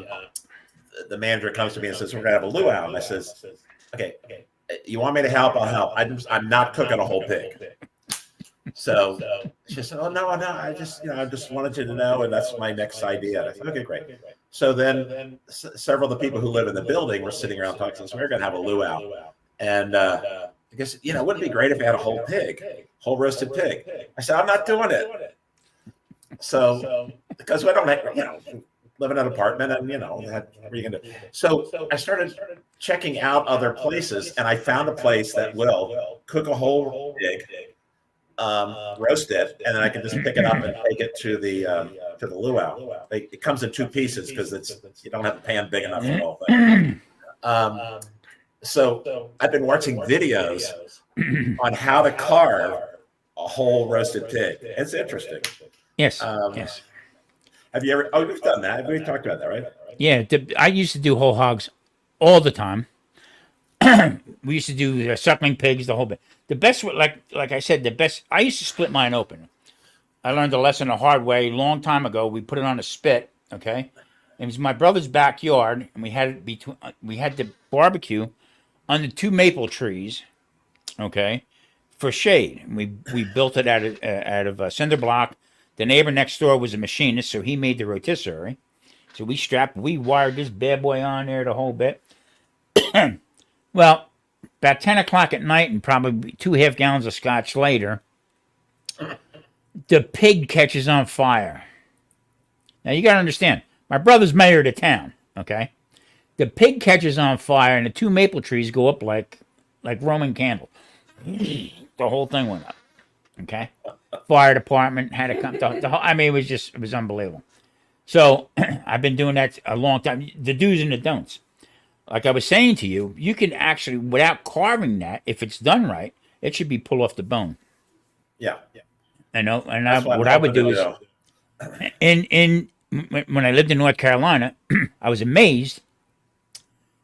manager comes to me and says, "We're gonna have a luau," and I says, "Okay, you want me to help? I'll help. I'm not cooking a whole pig." So she said, "Oh no, I just wanted you to know, and that's my next idea." And I said, "Okay, great." So then several of the people who live in the building were sitting around talking. So we're gonna have a luau, and I guess wouldn't it be great if we had a whole pig, whole roasted pig? I said, "I'm not doing it." So because we don't live in an apartment, and what are you gonna do? So I started checking out other places, and I found a place that will cook a whole pig, roast it, and then I can just pick it up and take it to the luau. It comes in two pieces because you don't have a pan big enough for the whole thing. So I've been watching videos on how to carve a whole roasted pig. It's interesting. Yes. Yes. Have you ever? Oh, we've done that. We've talked about that, right? Yeah. I used to do whole hogs all the time. We used to do suckling pigs, the whole bit. The best, like I said, the best. I used to split mine open. I learned a lesson the hard way a long time ago. We put it on a spit. Okay, it was my brother's backyard, and we had it between. We had the barbecue under 2 maple trees. Okay, for shade. And we built it out of cinder block. The neighbor next door was a machinist, so he made the rotisserie. So we wired this bad boy on there the whole bit. Well, about 10 o'clock at night and probably 2.5 gallons of scotch later, the pig catches on fire. Now, you got to understand, my brother's mayor of the town, okay? The pig catches on fire and the 2 maple trees go up like Roman candle. The whole thing went up, okay? Fire department had to come. It was unbelievable. So I've been doing that a long time. The do's and the don'ts. Like I was saying to you, you can actually, without carving that, if it's done right, it should be pulled off the bone. Yeah. I know. And what I would do is, when I lived in North Carolina, I was amazed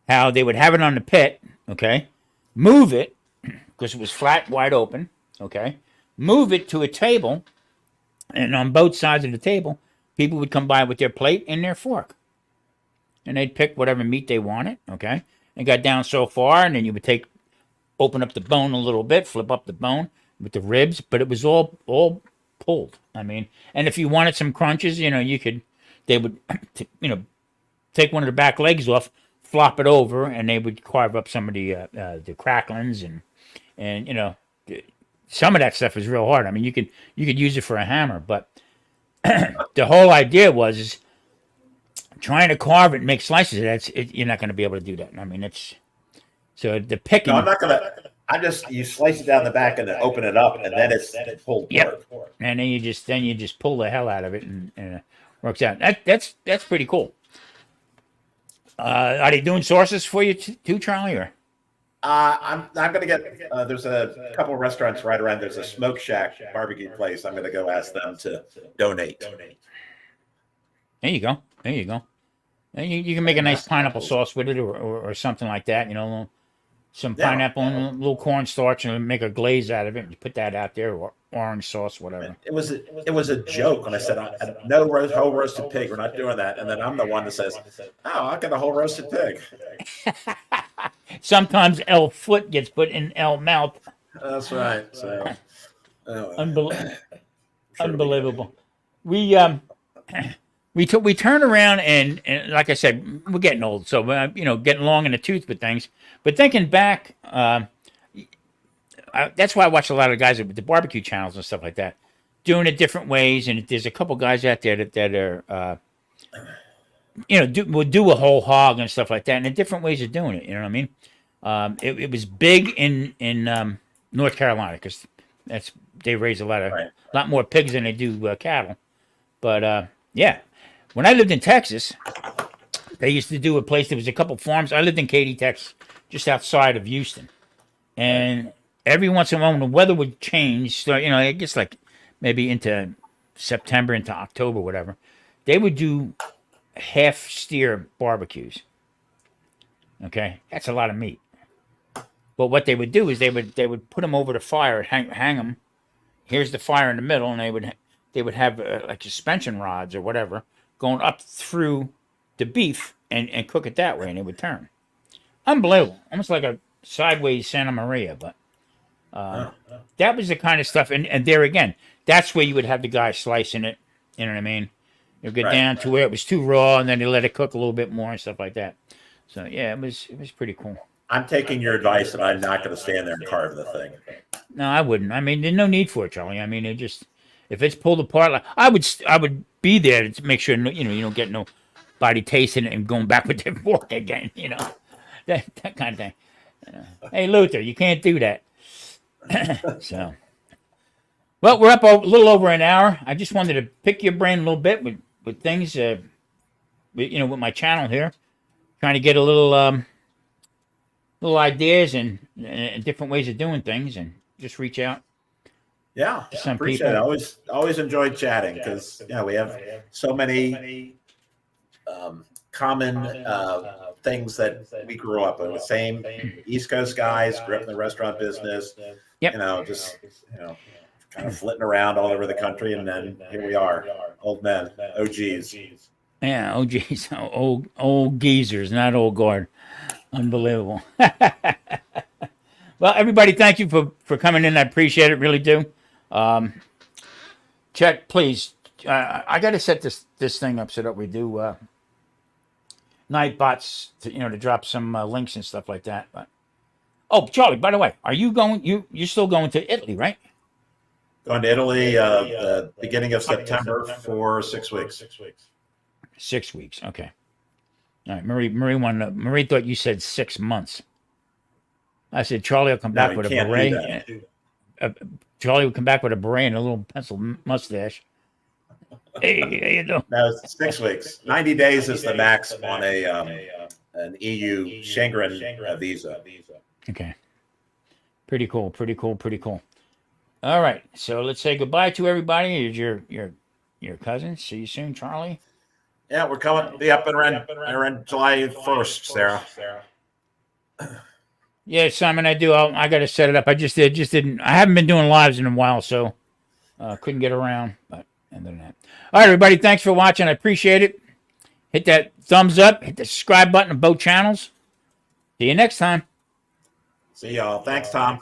how they would have it on the pit, okay, move it because it was flat, wide open, okay, move it to a table, and on both sides of the table, people would come by with their plate and their fork, and they'd pick whatever meat they wanted, okay. It got down so far, and then you would open up the bone a little bit, flip up the bone with the ribs, but it was all pulled. I mean, and if you wanted some crunches, they would, take one of the back legs off, flop it over, and they would carve up some of the cracklings and some of that stuff is real hard. I mean, you could use it for a hammer, but the whole idea is trying to carve it and make slices. You're not going to be able to do that. I mean, it's so the picking. No, I'm not gonna. You slice it down the back and then open it up, and then it's pulled. Yep. And then you just pull the hell out of it, and it works out. That's pretty cool. Are they doing sauces for you too, Charlie? Or I'm going to get. There's a couple of restaurants right around. There's a Smoke Shack barbecue place. I'm going to go ask them to donate. There you go. There you go. And you can make a nice pineapple sauce with it, or something like that. Some pineapple and a little cornstarch, and make a glaze out of it. And you put that out there, or orange sauce, whatever. It was a joke when I said, "No whole roasted pig. We're not doing that." And then I'm the one that says, "Oh, I got a whole roasted pig." Sometimes L foot gets put in L mouth. That's right. So, unbelievable. We turn around and like I said, we're getting old, so getting long in the tooth with things. But thinking back, that's why I watch a lot of guys with the barbecue channels and stuff like that, doing it different ways. And there's a couple guys out there that are, will do a whole hog and stuff like that, and the different ways of doing it. You know what I mean? It was big in North Carolina because they raise a lot more pigs than they do cattle. But yeah. When I lived in Texas, they used to do a place. There was a couple farms. I lived in Katy, Texas, just outside of Houston. And every once in a while, when the weather would change, so, it gets like maybe into September, into October, whatever, they would do half steer barbecues. Okay, that's a lot of meat. But what they would do is they would put them over the fire, hang them. Here's the fire in the middle, and they would have like suspension rods or whatever going up through the beef and cook it that way, and it would turn. Unbelievable. Almost like a sideways Santa Maria, but that was the kind of stuff. And there again, that's where you would have the guy slicing it. You know what I mean? It would get down to where it was too raw, and then they let it cook a little bit more and stuff like that. So, yeah, it was pretty cool. I'm taking your advice, and I'm not going to stand there and carve the thing. No, I wouldn't. I mean, there's no need for it, Charlie. I mean, if it's pulled apart, like, I would be there to make sure you don't get nobody tasting it and going back with their fork again. That kind of thing. Hey, Luther, you can't do that. So, well, we're up a little over an hour. I just wanted to pick your brain a little bit with things, with my channel here, trying to get a little ideas and different ways of doing things, and just reach out. Yeah, I appreciate it. Always enjoyed chatting because we have so many common things that we grew up with. The same East Coast guys, grew up in the restaurant business. Yep. Kind of flitting around all over the country, and then here we are, old men, OGs. Yeah, OGs, old geezers, not old guard. Unbelievable. Well, everybody, thank you for coming in. I appreciate it, really do. Chet, please. I got to set this thing up so that we do night bots to drop some links and stuff like that. But Charlie, by the way, are you going? You're still going to Italy, right? Going to Italy the beginning of September for 6 weeks. 6 weeks. Okay. All right. Marie thought you said 6 months. I said Charlie will come back with a beret. Charlie would come back with a beret and a little pencil mustache. Hey, how you doing? No, it's 6 weeks. 90 days is the max on an EU Schengen visa. Okay. Pretty cool. All right. So let's say goodbye to everybody. Here's your cousin. See you soon, Charlie. Yeah, we're coming. Be up and around July 1st, Sarah. Yeah, Simon, I do. I got to set it up. I just didn't. I haven't been doing lives in a while, so couldn't get around. But other than that, all right, everybody, thanks for watching. I appreciate it. Hit that thumbs up. Hit the subscribe button on both channels. See you next time. See y'all. Thanks, Tom.